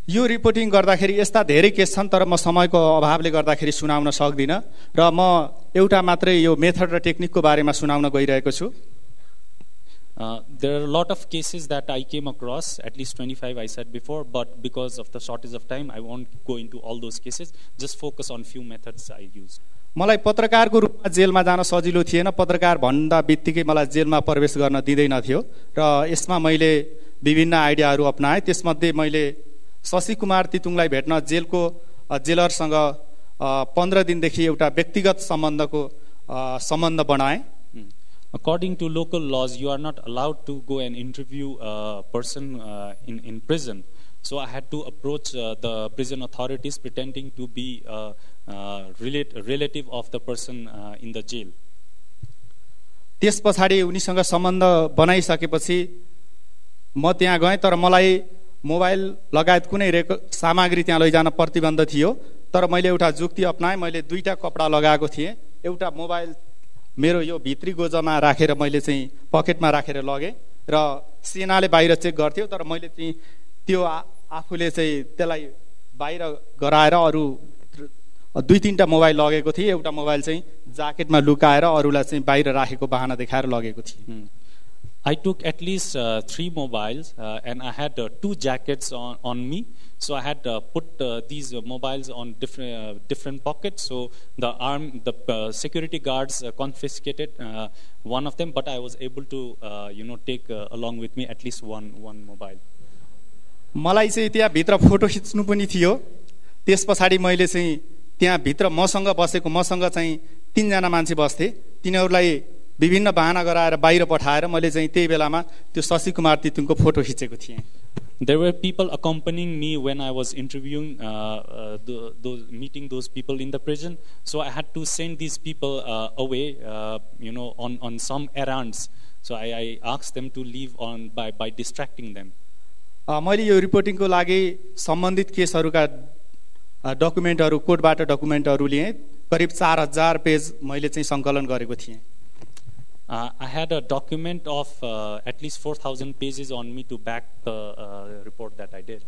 Yo reporting गर्दाखेरि यस्ता धेरै case छन् तर म समयको अभावले गर्दाखेरि सुनाउन सक्दिनँ र म एउटा मात्रै यो मेथड र टेक्निकको बारेमा सुनाउन गइरहेको छु. There are a lot of cases that I came across, at least 25 I said before, but because of the shortage of time, I won't go into all those cases, just focus on few methods I used. मलाई पत्रकारको रूपमा जेलमा जान सजिलो थिएन. पत्रकार भन्दा बित्तिकै मलाई जेलमा प्रवेश गर्न दिँदैनथ्यो र यसमा मैले विभिन्न आइडियाहरू अपनाएँ. त्यसमध्ये मैले शशि कुमार तितुङलाई भेट्न जेलको जेलरसँग 15 दिनदेखि एउटा व्यक्तिगत सम्बन्ध बनाएँ. According to local laws, you are not allowed to go and interview a person in prison. So I had to approach the prison authorities pretending to be a relative of the person in the jail. त्यस पछाडि उनीसँग सम्बन्ध बनाइसकेपछि म त्यहाँ गएँ तर मलाई mobile लगायत कुनै सामग्री त्यहाँ लैजान प्रतिबन्ध थियो. तर मैले एउटा जुक्ति अपनाएँ. मैले दुईटा कपडा लगाएको थिएँ. एउटा मोबाइल मेरो यो भित्री गोजामा राखेर मैले चाहिँ पकेटमा राखेर लगेँ र सेनाले बाहिर चेक गर्थ्यो तर मैले चाहिँ त्यो आफूले चाहिँ त्यसलाई बाहिर गराएर अरू 2-3टा मोबाइल लगेको थिएँ. एउटा मोबाइल चाहिँ ज्याकेटमा लुकाएर अरूलाई चाहिँ बाहिर राखेको बहाना देखाएर लगेको थिएँ. I took at least 3 mobiles and I had 2 jackets on me. So I had put these mobiles on different pockets. So the security guards confiscated one of them, but I was able to take along with me at least one mobile. मलाई चाहिँ त्यहाँ भित्र photo खिच्नु पनि थियो. त्यस पछाडि मैले चाहिँ त्यहाँ भित्र मसँग चाहिँ 3 जना मान्छे बस्थे. तिनीहरूलाई विभिन्न बहाना गराएर बाहिर पठाएर मैले चाहिँ त्यही बेलामा त्यो शशि कुमार तितुङको फोटो खिचेको थिएँ. There were people accompanying me when I was interviewing, meeting those people in the prison. So I had to send these people away, on some errands. So I asked them to leave by distracting them. मैले यो रिपोर्टिङको लागि सम्बन्धित केसहरूका डकुमेन्टहरू कोर्टबाट डकुमेन्टहरू लिएँ. करिब 4000 page मैले चाहिँ सङ्कलन गरेको थिएँ. I had a document of at least 4,000 pages on me to back the report that I did.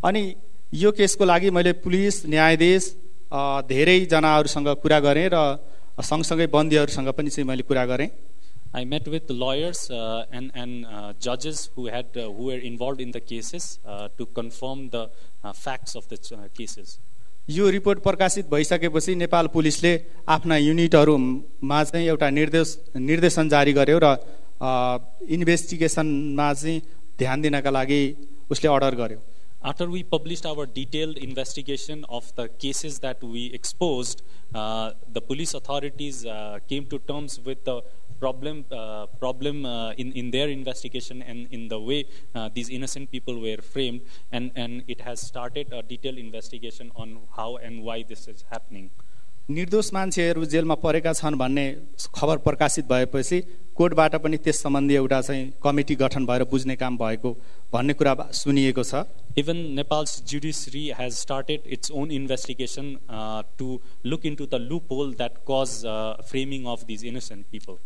अनि यो केसको लागि मैले पुलिस न्यायाधीश धेरै जनाहरुसँग कुरा गरेँ र सँगसँगै बन्दीहरुसँग पनि चाहिँ मैले कुरा गरेँ. I met with lawyers and judges who were involved in the cases to confirm the facts of the cases. Yo report प्रकाशित भइसकेपछि नेपाल पुलिसले आफ्ना युनिटहरुमा चाहिँ एउटा निर्देशन जारी गर्यो र इन्भेस्टिगेसनमा चाहिँ ध्यान दिनका लागि उसले अर्डर गर्यो. After we published our detailed investigation of the cases that we exposed, the police authorities came to terms with the problem in their investigation and in the way these innocent people were framed, and it has started a detailed investigation on how and why this is happening. निर्दोष मान्छेहरू जेलमा परेका छन् भन्ने खबर प्रकाशित भएपछि कोर्टबाट पनि त्यस सम्बन्धी एउटा चाहिँ कमिटी गठन भएर बुझ्ने काम भएको भन्ने कुरा सुनिएको छ. Even Nepal's judiciary has started its own investigation to look into the loophole that caused framing of these innocent people.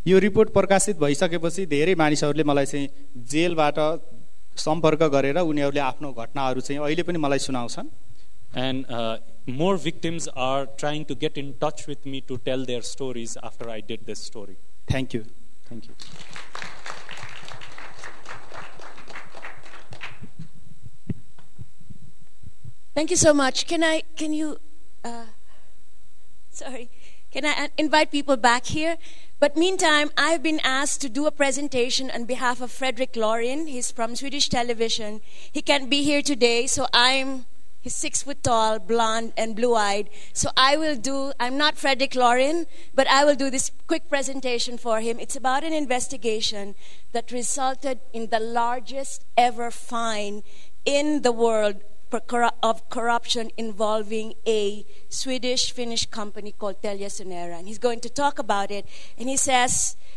Yo report प्रकाशित भइसकेपछि धेरै मानिसहरूले मलाई चाहिँ जेलबाट सम्पर्क गरेर उनीहरूले आफ्नो घटनाहरू चाहिँ अहिले पनि मलाई सुनाउँछन्. And more victims are trying to get in touch with me to tell their stories after I did this story. Thank you. Thank you. Thank you so much. Can I invite people back here? But meantime, I've been asked to do a presentation on behalf of Fredrik Lorin. He's from Swedish television. He can't be here today, so he's 6 foot tall, blonde, and blue-eyed. So I'm not Fredrik Lorin, but I will do this quick presentation for him. It's about an investigation that resulted in the largest ever fine in the world of corruption involving a Swedish-Finnish company called IJAsia16. And he's going to talk about it. And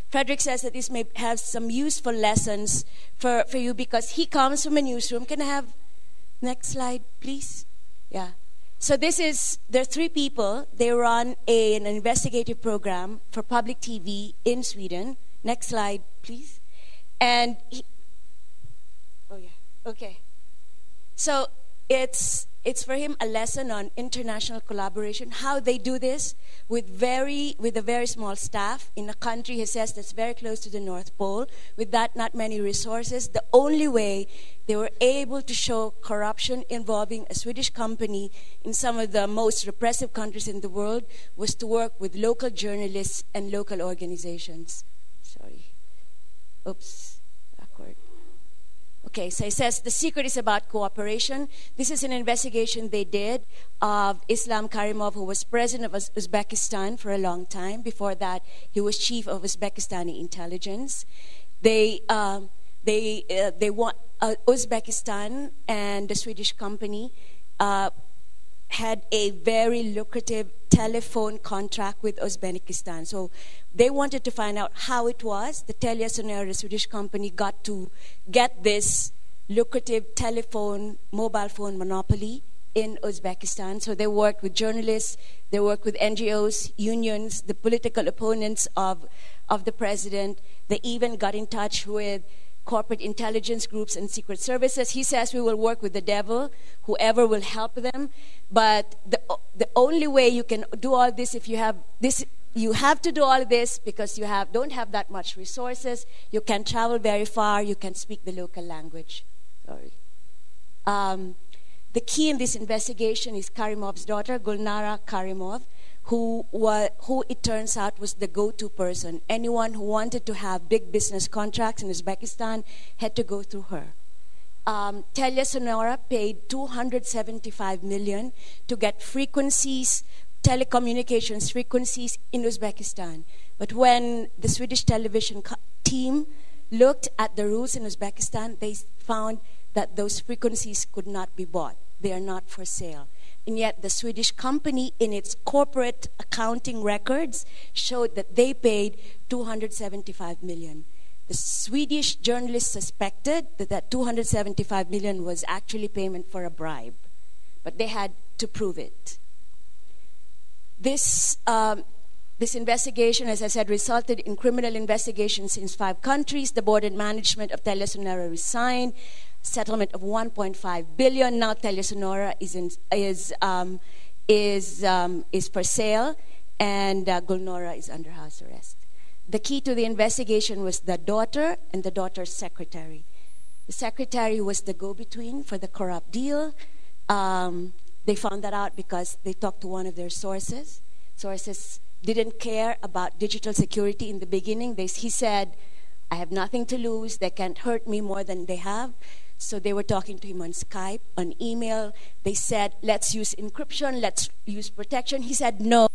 Fredrik says that this may have some useful lessons for you because he comes from a newsroom. Can I have next slide, please? Yeah. So there are 3 people. They run an investigative program for public TV in Sweden. Next slide, please. And okay. So it's for him a lesson on international collaboration, how they do this with a very small staff in a country, he says, that's very close to the North Pole, with that not many resources. The only way they were able to show corruption involving a Swedish company in some of the most repressive countries in the world was to work with local journalists and local organizations. Sorry. Oops. Backward. Okay, so he says the secret is about cooperation. This is an investigation they did of Islam Karimov, who was president of Uzbekistan for a long time. Before that, he was chief of Uzbekistani intelligence. They want Uzbekistan and the Swedish company had a very lucrative telephone contract with Uzbekistan. So they wanted to find out how it was the TeliaSonera, the Swedish company, got to get this lucrative mobile phone monopoly in Uzbekistan. So they worked with journalists, they worked with NGOs, unions, the political opponents of the president. They even got in touch with corporate intelligence groups and secret services. He says we will work with the devil, whoever will help them. But the only way you can do all this, if you have this, you have to do all this because you don't have that much resources. You can travel very far. You can speak the local language. Sorry. The key in this investigation is Karimov's daughter, Gulnara Karimov, who it turns out was the go-to person. Anyone who wanted to have big business contracts in Uzbekistan had to go through her. TeliaSonera paid $275 million to get frequencies, telecommunications frequencies in Uzbekistan. But when the Swedish television team looked at the rules in Uzbekistan, they found that those frequencies could not be bought. They are not for sale. And yet the Swedish company, in its corporate accounting records, showed that they paid $275 million. The Swedish journalists suspected that $275 million was actually payment for a bribe, but they had to prove it. This investigation, as I said, resulted in criminal investigations in 5 countries. The board and management of TeliaSonera resigned. Settlement of $1.5 billion. Now TeliaSonera is for sale, and Gulnara is under house arrest. The key to the investigation was the daughter and the daughter's secretary. The secretary was the go-between for the corrupt deal. They found that out because they talked to one of their sources. Sources didn't care about digital security in the beginning. He said, I have nothing to lose. They can't hurt me more than they have. So they were talking to him on Skype, on email. They said, let's use encryption, let's use protection. He said, no,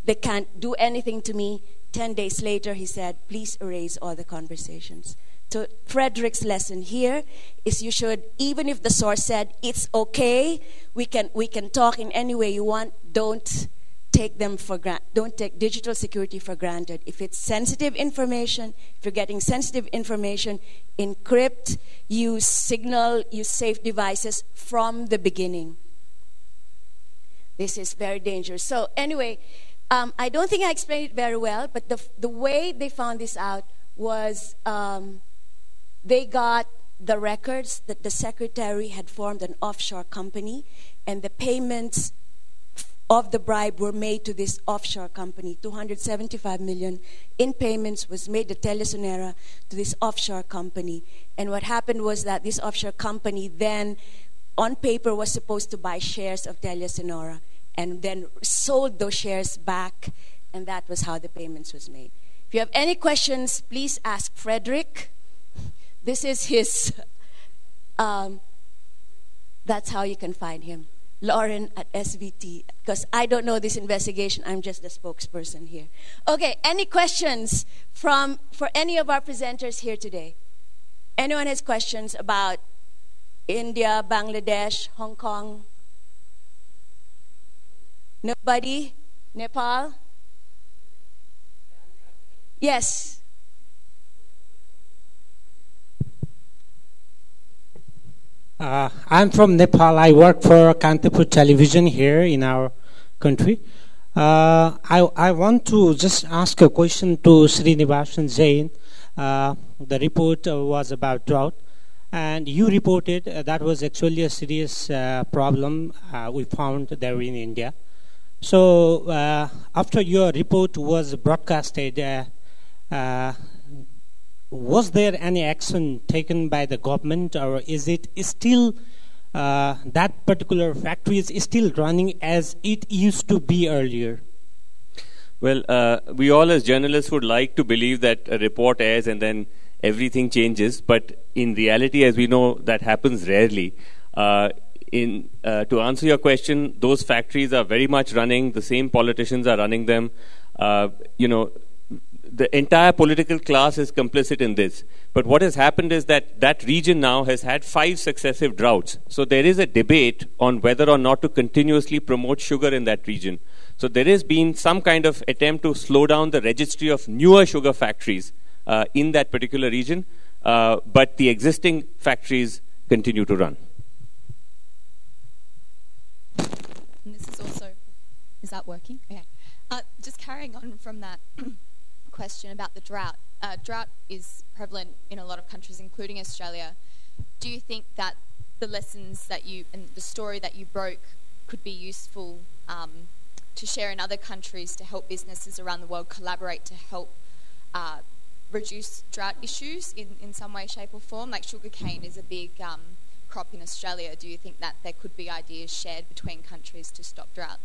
they can't do anything to me. 10 days later, he said, please erase all the conversations. So Frederick's lesson here is you should, even if the source said, it's okay, we can talk in any way you want, don't take digital security for granted. If it's sensitive information, if you're getting sensitive information, encrypt, use signal, use safe devices from the beginning. This is very dangerous. So anyway, I don't think I explained it very well, but the way they found this out was they got the records that the secretary had formed an offshore company, and the payments of the bribe were made to this offshore company. $275 million in payments was made to TeliaSonera to this offshore company. And what happened was that this offshore company then, on paper, was supposed to buy shares of TeliaSonera and then sold those shares back, and that was how the payments was made. If you have any questions, please ask Frederick. This is his, that's how you can find him. Lauren at SVT, because I don't know this investigation. I'm just the spokesperson here. Okay, any questions for any of our presenters here today? Anyone has questions about India, Bangladesh, Hong Kong? Nobody? Nepal? Yes. I'm from Nepal. I work for Kantipur Television here in our country. I want to just ask a question to Srinivasan Jain. The report was about drought. And you reported that was actually a serious problem we found there in India. So after your report was broadcasted, was there any action taken by the government, or is it still that particular factory is still running as it used to be earlier? Well, we all as journalists would like to believe that a report airs and then everything changes, but in reality, as we know, that happens rarely. To answer your question, those factories are very much running. The same politicians are running them. The entire political class is complicit in this. But what has happened is that that region now has had 5 successive droughts. So there is a debate on whether or not to continuously promote sugar in that region. So there has been some kind of attempt to slow down the registry of newer sugar factories in that particular region, but the existing factories continue to run. And this is also, is that working? Okay. Just carrying on from that question about the drought. Drought is prevalent in a lot of countries, including Australia. Do you think that the lessons that you, and the story that you broke could be useful to share in other countries to help businesses around the world collaborate to help reduce drought issues in some way, shape or form? Like sugarcane is a big crop in Australia. Do you think that there could be ideas shared between countries to stop drought?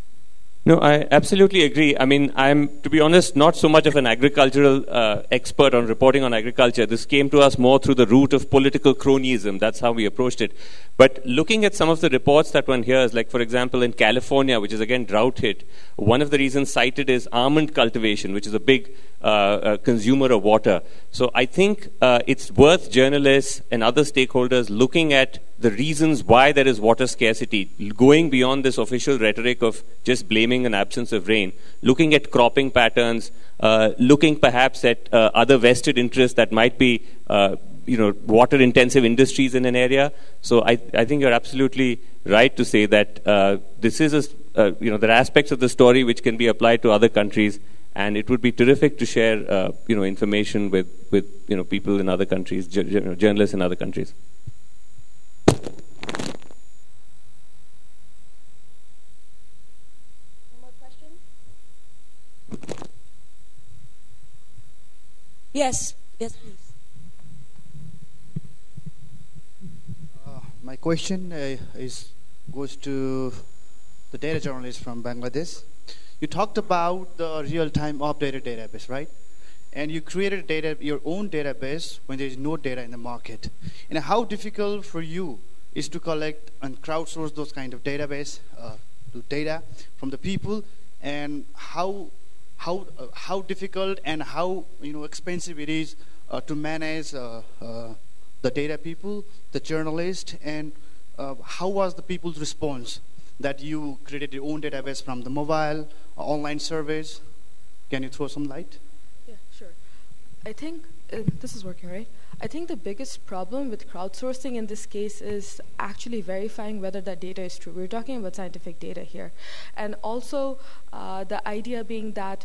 No, I absolutely agree. I mean, I'm, to be honest, not so much of an agricultural expert on reporting on agriculture. This came to us more through the route of political cronyism. That's how we approached it. But looking at some of the reports that one hears, like, for example, in California, which is, again, drought hit, one of the reasons cited is almond cultivation, which is a big consumer of water. So I think it's worth journalists and other stakeholders looking at the reasons why there is water scarcity, going beyond this official rhetoric of just blaming an absence of rain, looking at cropping patterns, looking perhaps at other vested interests that might be, water-intensive industries in an area. So I think you're absolutely right to say that this is, there are aspects of the story which can be applied to other countries, and it would be terrific to share, information with people in other countries, journalists in other countries. Yes, please. My question goes to the data journalist from Bangladesh. You talked about the real-time updated database, right? And you created your own database when there is no data in the market. And how difficult for you is to collect and crowdsource those kind of database, data from the people, and how difficult and how expensive it is to manage the data people, the journalist, and how was the people's response that you created your own database from the mobile, online surveys? Can you throw some light? Yeah, sure. I think this is working, right? I think the biggest problem with crowdsourcing in this case is actually verifying whether that data is true. We're talking about scientific data here. And also the idea being that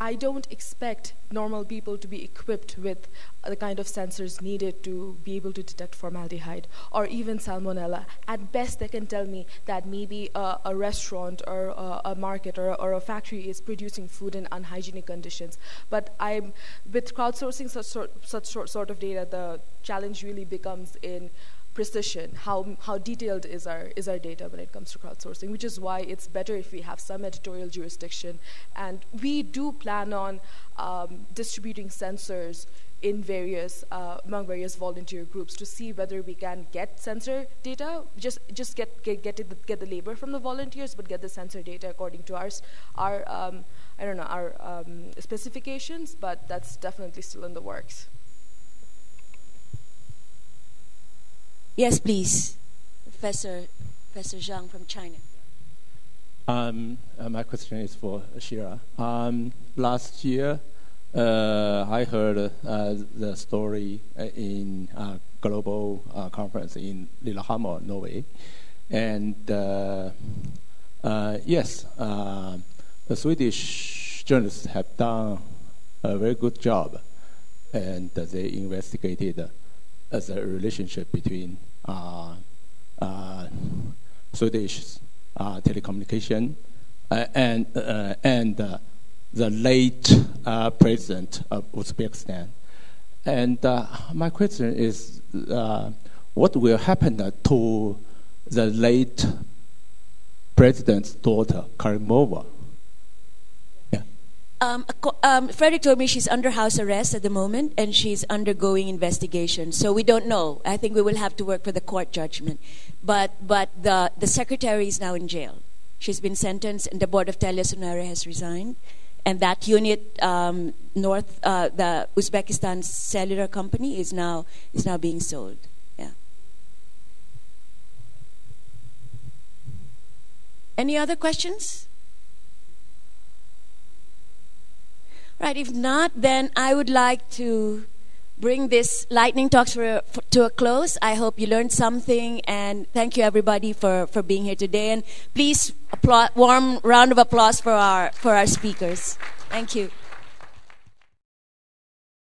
I don't expect normal people to be equipped with the kind of sensors needed to be able to detect formaldehyde or even salmonella. At best, they can tell me that maybe a restaurant or a market or a factory is producing food in unhygienic conditions. But with crowdsourcing such sort of data, the challenge really becomes in precision, how detailed is our data when it comes to crowdsourcing, which is why it's better if we have some editorial jurisdiction. And we do plan on distributing sensors in among various volunteer groups to see whether we can get sensor data, just get the labor from the volunteers, but get the sensor data according to our specifications. But that's definitely still in the works. Yes, please. Professor Zhang from China. My question is for Sheila. Last year, I heard the story in a global conference in Lillehammer, Norway. And yes, the Swedish journalists have done a very good job. And they investigated the relationship between Swedish telecommunication and the late president of Uzbekistan. And my question is, what will happen to the late president's daughter, Karimova? Frederick told me she's under house arrest at the moment and she's undergoing investigation. So we don't know. I think we will have to work for the court judgment. But the secretary is now in jail. She's been sentenced and the board of Telesunare has resigned. And that unit, the Uzbekistan cellular company, is now being sold. Yeah. Any other questions? Right, if not, then I would like to bring this lightning talks to a close. I hope you learned something, and thank you everybody for being here today. And please, warm round of applause for our speakers. Thank you.